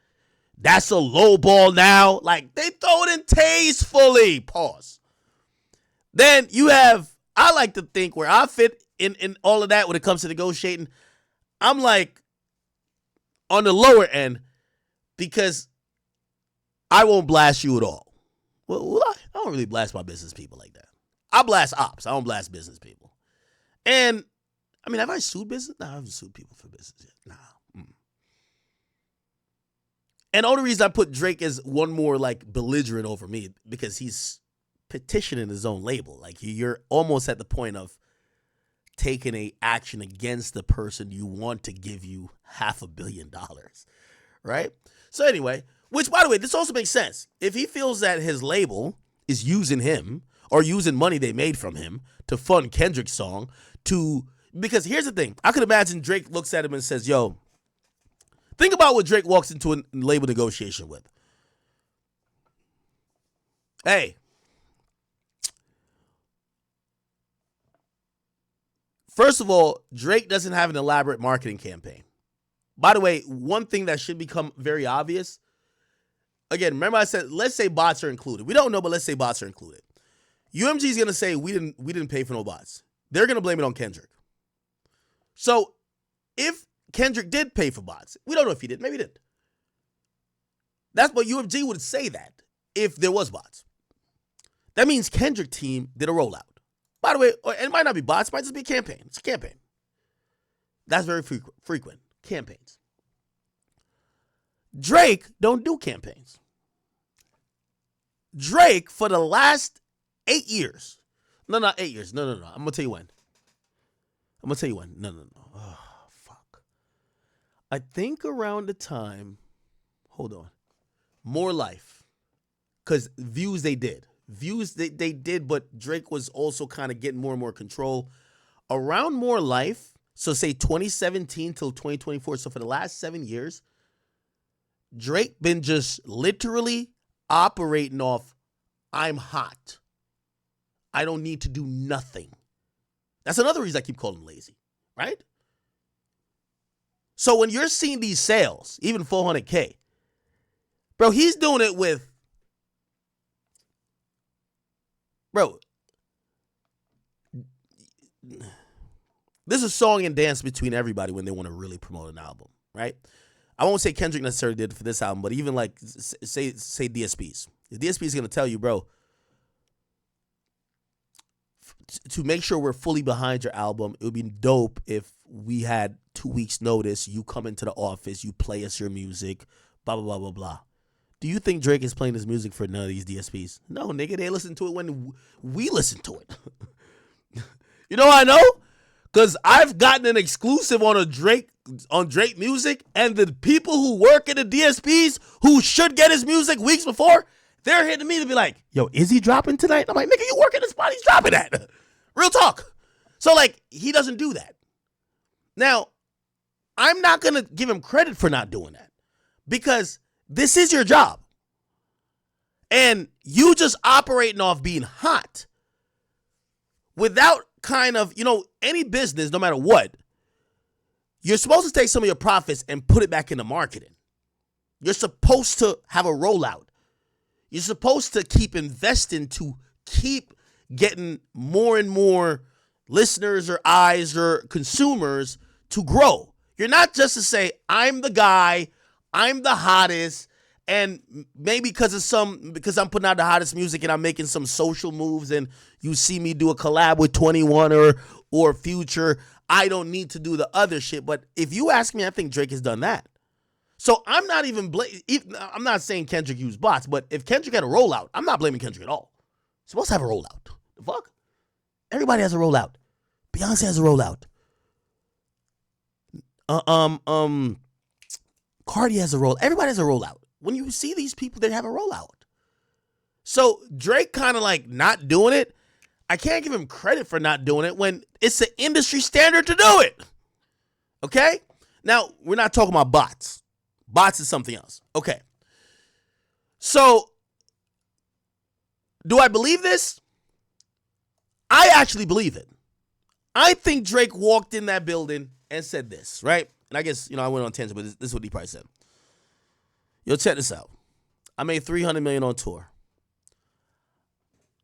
that's a low ball now. Like, they throw it in tastefully. Pause. Then you have, I like to think where I fit in all of that when it comes to negotiating. I'm like on the lower end because I won't blast you at all. Well, I don't really blast my business people like that. I blast ops. I don't blast business people. And, I mean, have I sued business? No, I haven't sued people for business yet. Nah. And the only reason I put Drake as one more, like, belligerent over me because he's petitioning his own label. Like, you're almost at the point of taking a action against the person you want to give you $500 million, right? So anyway, which, by the way, this also makes sense. If he feels that his label is using him or using money they made from him to fund Kendrick's song because here's the thing. I could imagine Drake looks at him and says, yo, think about what Drake walks into a label negotiation with. Hey, first of all, Drake doesn't have an elaborate marketing campaign. By the way, one thing that should become very obvious, again, remember I said, let's say bots are included. We don't know, but let's say bots are included. UMG is going to say we didn't pay for no bots. They're going to blame it on Kendrick. So if Kendrick did pay for bots, we don't know if he did. Maybe he did. That's what UMG would say that if there was bots. That means Kendrick team did a rollout. By the way, it might not be bots. It might just be a campaign. It's a campaign. That's very frequent. Campaigns. Drake don't do campaigns. Drake, for the last 8 years. No, not 8 years. No. I'm going to tell you when. No. Oh, fuck. I think around the time, hold on. More Life. Because views they did. Views they did, but Drake was also kind of getting more and more control. Around More Life, so say 2017 till 2024, so for the last 7 years, Drake been just literally operating off, I'm hot. I don't need to do nothing. That's another reason I keep calling him lazy, right? So when you're seeing these sales, even 400K, bro, he's doing it with, bro, this is a song and dance between everybody when they want to really promote an album, right? I won't say Kendrick necessarily did it for this album, but even like, say DSPs. The DSP is going to tell you, bro, to make sure we're fully behind your album, it would be dope if we had 2 weeks notice, you come into the office, you play us your music, blah, blah, blah, blah, blah. Do you think Drake is playing his music for none of these DSPs? No, nigga, they listen to it when we listen to it. You know how I know? Because I've gotten an exclusive on Drake music, and the people who work at the DSPs who should get his music weeks before, they're hitting me to be like, yo, is he dropping tonight? I'm like, nigga, you work in the spot he's dropping at. Real talk. So, like, he doesn't do that. Now, I'm not going to give him credit for not doing that because this is your job. And you just operating off being hot without kind of, any business, no matter what, you're supposed to take some of your profits and put it back into marketing. You're supposed to have a rollout. You're supposed to keep investing to keep getting more and more listeners or eyes or consumers to grow. You're not just to say, I'm the guy, I'm the hottest, and maybe because I'm putting out the hottest music and I'm making some social moves and you see me do a collab with 21 or Future, I don't need to do the other shit. But if you ask me, I think Drake has done that. So I'm not I'm not saying Kendrick used bots, but if Kendrick had a rollout, I'm not blaming Kendrick at all. He's supposed to have a rollout. The fuck? Everybody has a rollout. Beyonce has a rollout. Cardi has a rollout. Everybody has a rollout. When you see these people, they have a rollout. So Drake kind of like not doing it. I can't give him credit for not doing it when it's the industry standard to do it. Okay? Now, we're not talking about bots. Bots is something else. Okay. So, do I believe this? I actually believe it. I think Drake walked in that building and said this, right? And I guess, I went on a tangent, but this is what he probably said. Yo, check this out. I made $300 million on tour.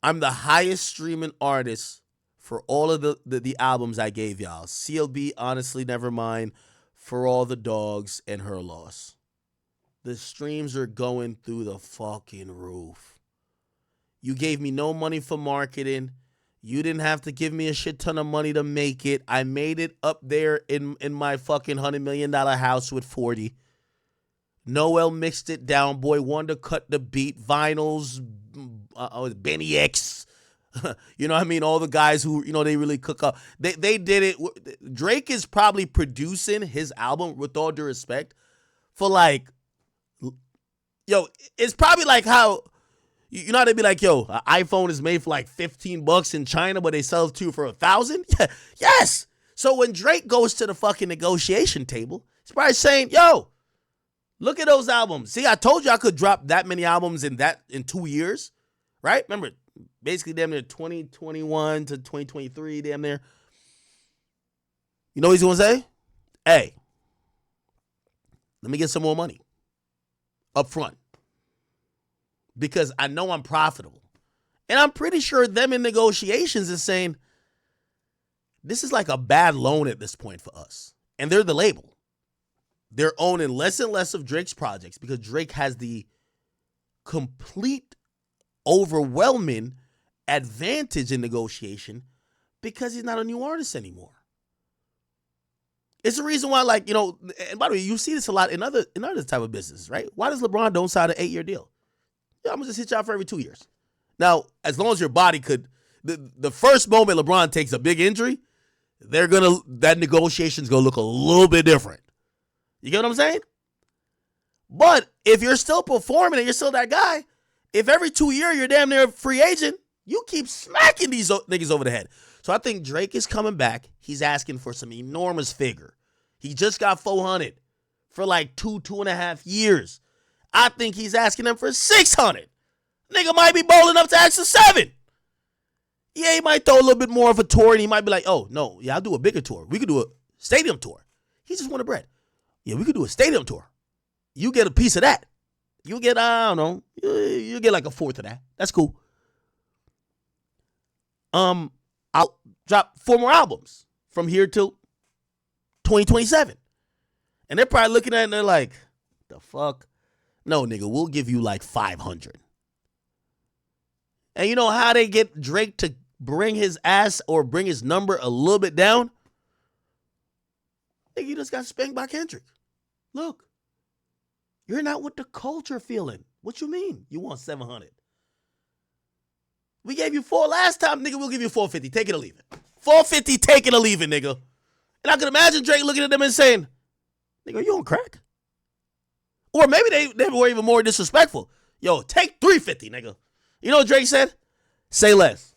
I'm the highest streaming artist for all of the albums I gave y'all. CLB, Honestly, Nevermind, For All the Dogs, and Her Loss. The streams are going through the fucking roof. You gave me no money for marketing. You didn't have to give me a shit ton of money to make it. I made it up there in my fucking $100 million house with 40. Noel mixed it down. Boy Wonder cut the beat. Vinyls, Benny X. You know what I mean? All the guys who, they really cook up. They did it. Drake is probably producing his album, with all due respect, for like, it's probably like how, how they be like, an iPhone is made for like $15 in China, but they sell it to you for $1,000? Yeah, yes. So when Drake goes to the fucking negotiation table, he's probably saying, look at those albums. See, I told you I could drop that many albums in 2 years, right? Remember, basically damn near 2021 to 2023, damn near. You know what he's going to say? Hey, let me get some more money up front, because I know I'm profitable. And I'm pretty sure them in negotiations is saying, this is like a bad loan at this point for us. And they're the label. They're owning less and less of Drake's projects because Drake has the complete, overwhelming advantage in negotiation because he's not a new artist anymore. It's the reason why, and by the way, you see this a lot in other type of businesses, right? Why does LeBron don't sign an 8-year deal? I'm gonna just hit y'all for every 2 years. Now, as long as your body could, the first moment LeBron takes a big injury, that negotiation's gonna look a little bit different. You get what I'm saying? But if you're still performing and you're still that guy, if every 2 years you're damn near a free agent, you keep smacking these niggas over the head. So I think Drake is coming back. He's asking for some enormous figure. He just got 400 for like 2.5 years. I think he's asking them for 600. Nigga might be bold enough to ask for 7. Yeah, he might throw a little bit more of a tour, and he might be like, oh, no, yeah, I'll do a bigger tour. We could do a stadium tour. He just wanted bread. Yeah, we could do a stadium tour. You get a piece of that. You get, I don't know, you get like a fourth of that. That's cool. I'll drop 4 more albums from here till 2027. And they're probably looking at it and they're like, the fuck? No, nigga, we'll give you like 500. And you know how they get Drake to bring his ass or bring his number a little bit down? Nigga, you just got spanked by Kendrick. Look, you're not with the culture feeling. What you mean? You want 700? We gave you 4 last time, nigga. We'll give you 450. Take it or leave it. 450, take it or leave it, nigga. And I can imagine Drake looking at them and saying, nigga, are you on crack? Or maybe they were even more disrespectful. Yo, take 350, nigga. You know what Drake said? Say less.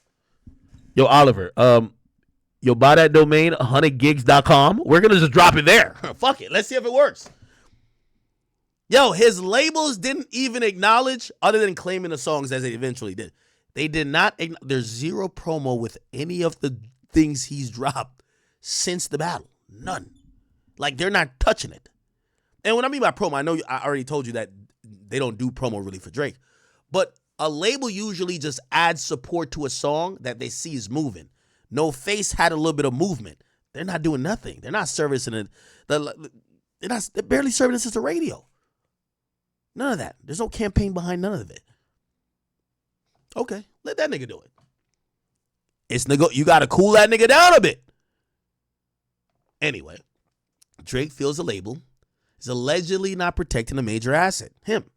Yo, Oliver, buy that domain, 100gigs.com. We're going to just drop it there. Fuck it. Let's see if it works. Yo, his labels didn't even acknowledge, other than claiming the songs as they eventually did. They did not. There's zero promo with any of the things he's dropped since the battle. None. Like, they're not touching it. And what I mean by promo, I know I already told you that they don't do promo really for Drake. But a label usually just adds support to a song that they see is moving. No Face had a little bit of movement. They're not doing nothing. They're not servicing it. They're barely serving this as the radio. None of that. There's no campaign behind none of it. Okay, let that nigga do it. You got to cool that nigga down a bit. Anyway, Drake feels the label is allegedly not protecting a major asset, him,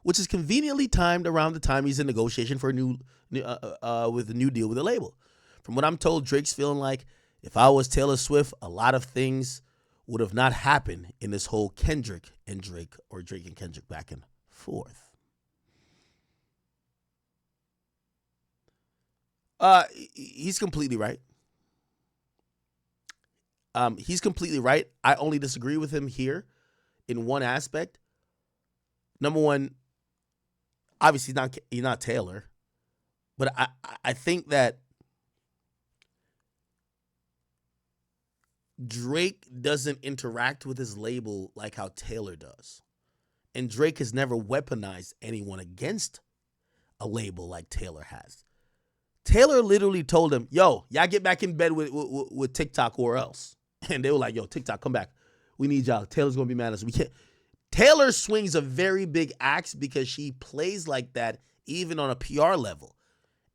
which is conveniently timed around the time he's in negotiation for a new deal with the label. From what I'm told, Drake's feeling like if I was Taylor Swift, a lot of things would have not happened in this whole Kendrick and Drake, or Drake and Kendrick back and forth. He's completely right. He's completely right. I only disagree with him here in one aspect. Number one, obviously he's not Taylor, but I think that Drake doesn't interact with his label like how Taylor does. And Drake has never weaponized anyone against a label like Taylor has. Taylor literally told him, yo, y'all get back in bed with TikTok or else. And they were like, yo, TikTok, come back. We need y'all. Taylor's going to be mad at us. We can't. Taylor swings a very big axe because she plays like that even on a PR level.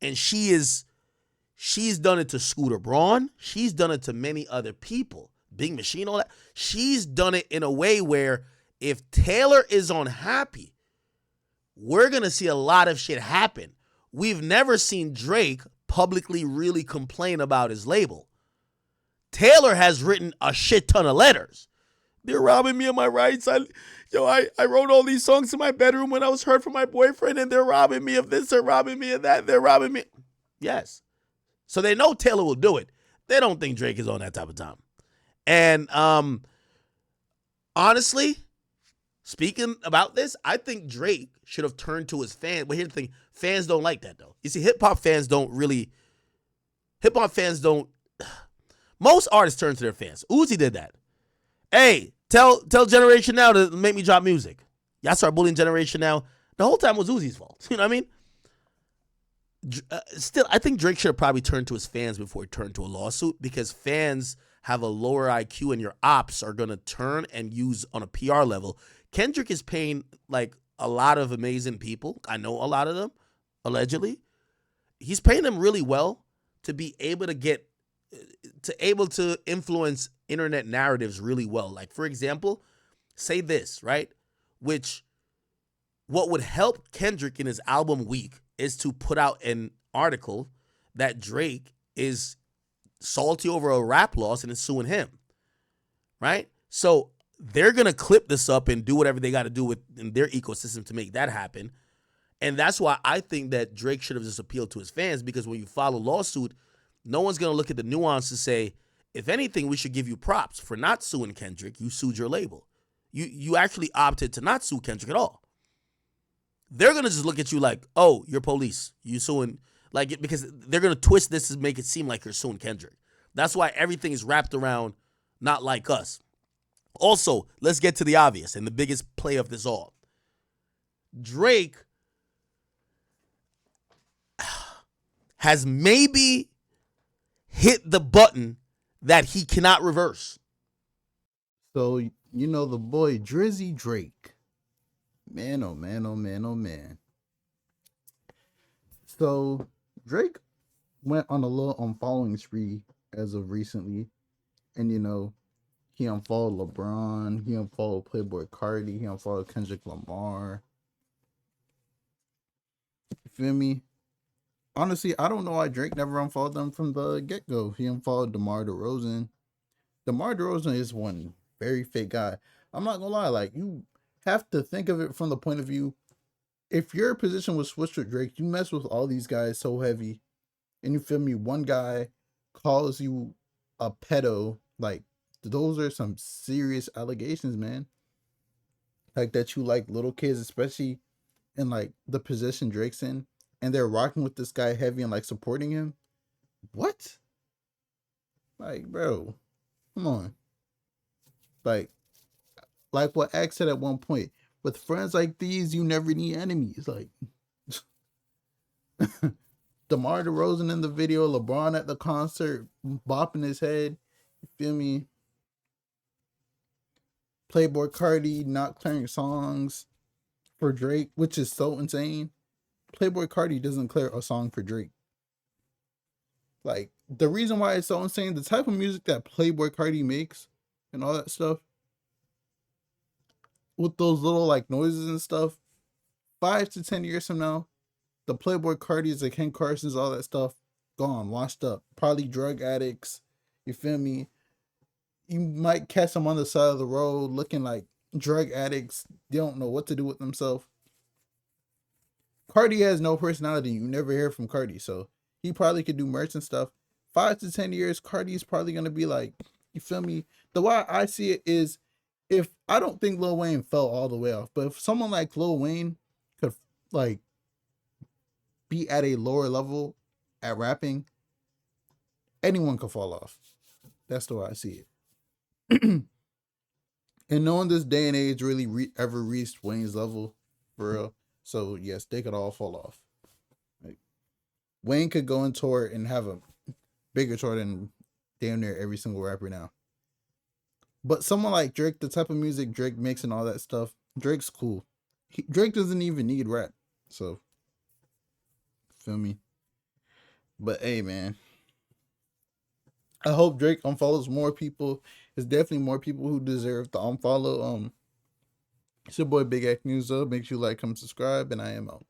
And she's done it to Scooter Braun. She's done it to many other people. Big Machine, all that. She's done it in a way where if Taylor is unhappy, we're going to see a lot of shit happen. We've never seen Drake publicly really complain about his label. Taylor has written a shit ton of letters. They're robbing me of my rights. I wrote all these songs in my bedroom when I was hurt from my boyfriend, and they're robbing me of this, they're robbing me of that, they're robbing me. Yes. So they know Taylor will do it. They don't think Drake is on that type of time. And honestly, speaking about this, I think Drake should have turned to his fans. But here's the thing. Fans don't like that, though. You see, hip-hop fans don't. Most artists turn to their fans. Uzi did that. Hey, tell Generation Now to make me drop music. Y'all start bullying Generation Now. The whole time was Uzi's fault. You know what I mean? Still, I think Drake should have probably turned to his fans before he turned to a lawsuit, because fans have a lower IQ and your ops are going to turn and use on a PR level. Kendrick is paying like a lot of amazing people. I know a lot of them, allegedly. He's paying them really well to be able to influence internet narratives really well. Like, for example, say this, right? What would help Kendrick in his album week is to put out an article that Drake is salty over a rap loss and is suing him, right? So they're going to clip this up and do whatever they got to do in their ecosystem to make that happen. And that's why I think that Drake should have just appealed to his fans, because when you file a lawsuit, no one's going to look at the nuance and say, if anything, we should give you props for not suing Kendrick. You sued your label. You actually opted to not sue Kendrick at all. They're going to just look at you like, oh, you're police. You suing, like, because they're going to twist this to make it seem like you're suing Kendrick. That's why everything is wrapped around not like us. Also, let's get to the obvious and the biggest play of this all. Drake has maybe hit the button that he cannot reverse. So, you know, the boy Drizzy Drake. Man, oh man, oh man, oh man. So, Drake went on a little unfollowing spree as of recently. And, you know, he unfollowed LeBron. He unfollowed Playboy Cardi. He unfollowed Kendrick Lamar. You feel me? Honestly, I don't know why Drake never unfollowed them from the get-go. He unfollowed DeMar DeRozan. DeMar DeRozan is one very fake guy. I'm not gonna lie, like, you have to think of it from the point of view, if your position was switched with Drake, you mess with all these guys so heavy, and you feel me, one guy calls you a pedo, like, those are some serious allegations, man. Like, that you like little kids, especially in, like, the position Drake's in, and they're rocking with this guy heavy and, like, supporting him. What? Like, bro, come on. Like what X said at one point, with friends like these, you never need enemies. Like, DeMar DeRozan in the video, LeBron at the concert, bopping his head. You feel me? Playboy Cardi not clearing songs for Drake, which is so insane. Playboy Cardi doesn't clear a song for Drake. Like, the reason why it's so insane, the type of music that Playboy Cardi makes and all that stuff, with those little, like, noises and stuff, 5 to 10 years from now, the Playboy Cardis, the Ken Carsons, all that stuff, gone, washed up. Probably drug addicts. You feel me? You might catch them on the side of the road looking like drug addicts. They don't know what to do with themselves. Cardi has no personality. You never hear from Cardi. So He probably could do merch and stuff. 5 to 10 years, Cardi's probably gonna be like, you feel me? The way I see it is, if I don't think Lil Wayne fell all the way off, but if someone like Lil Wayne could like be at a lower level at rapping, anyone could fall off. That's the way I see it. And no one this day and age really ever reached Wayne's level, for real. So yes, they could all fall off. Like, Wayne could go on tour and have a bigger tour than damn near every single rapper now. But someone like Drake, the type of music Drake makes and all that stuff, Drake's cool. Drake doesn't even need rap. So, feel me? But hey, man, I hope Drake unfollows more people. There's definitely more people who deserve to unfollow. It's your boy Big X News. Make sure you like, comment, subscribe, and I am out.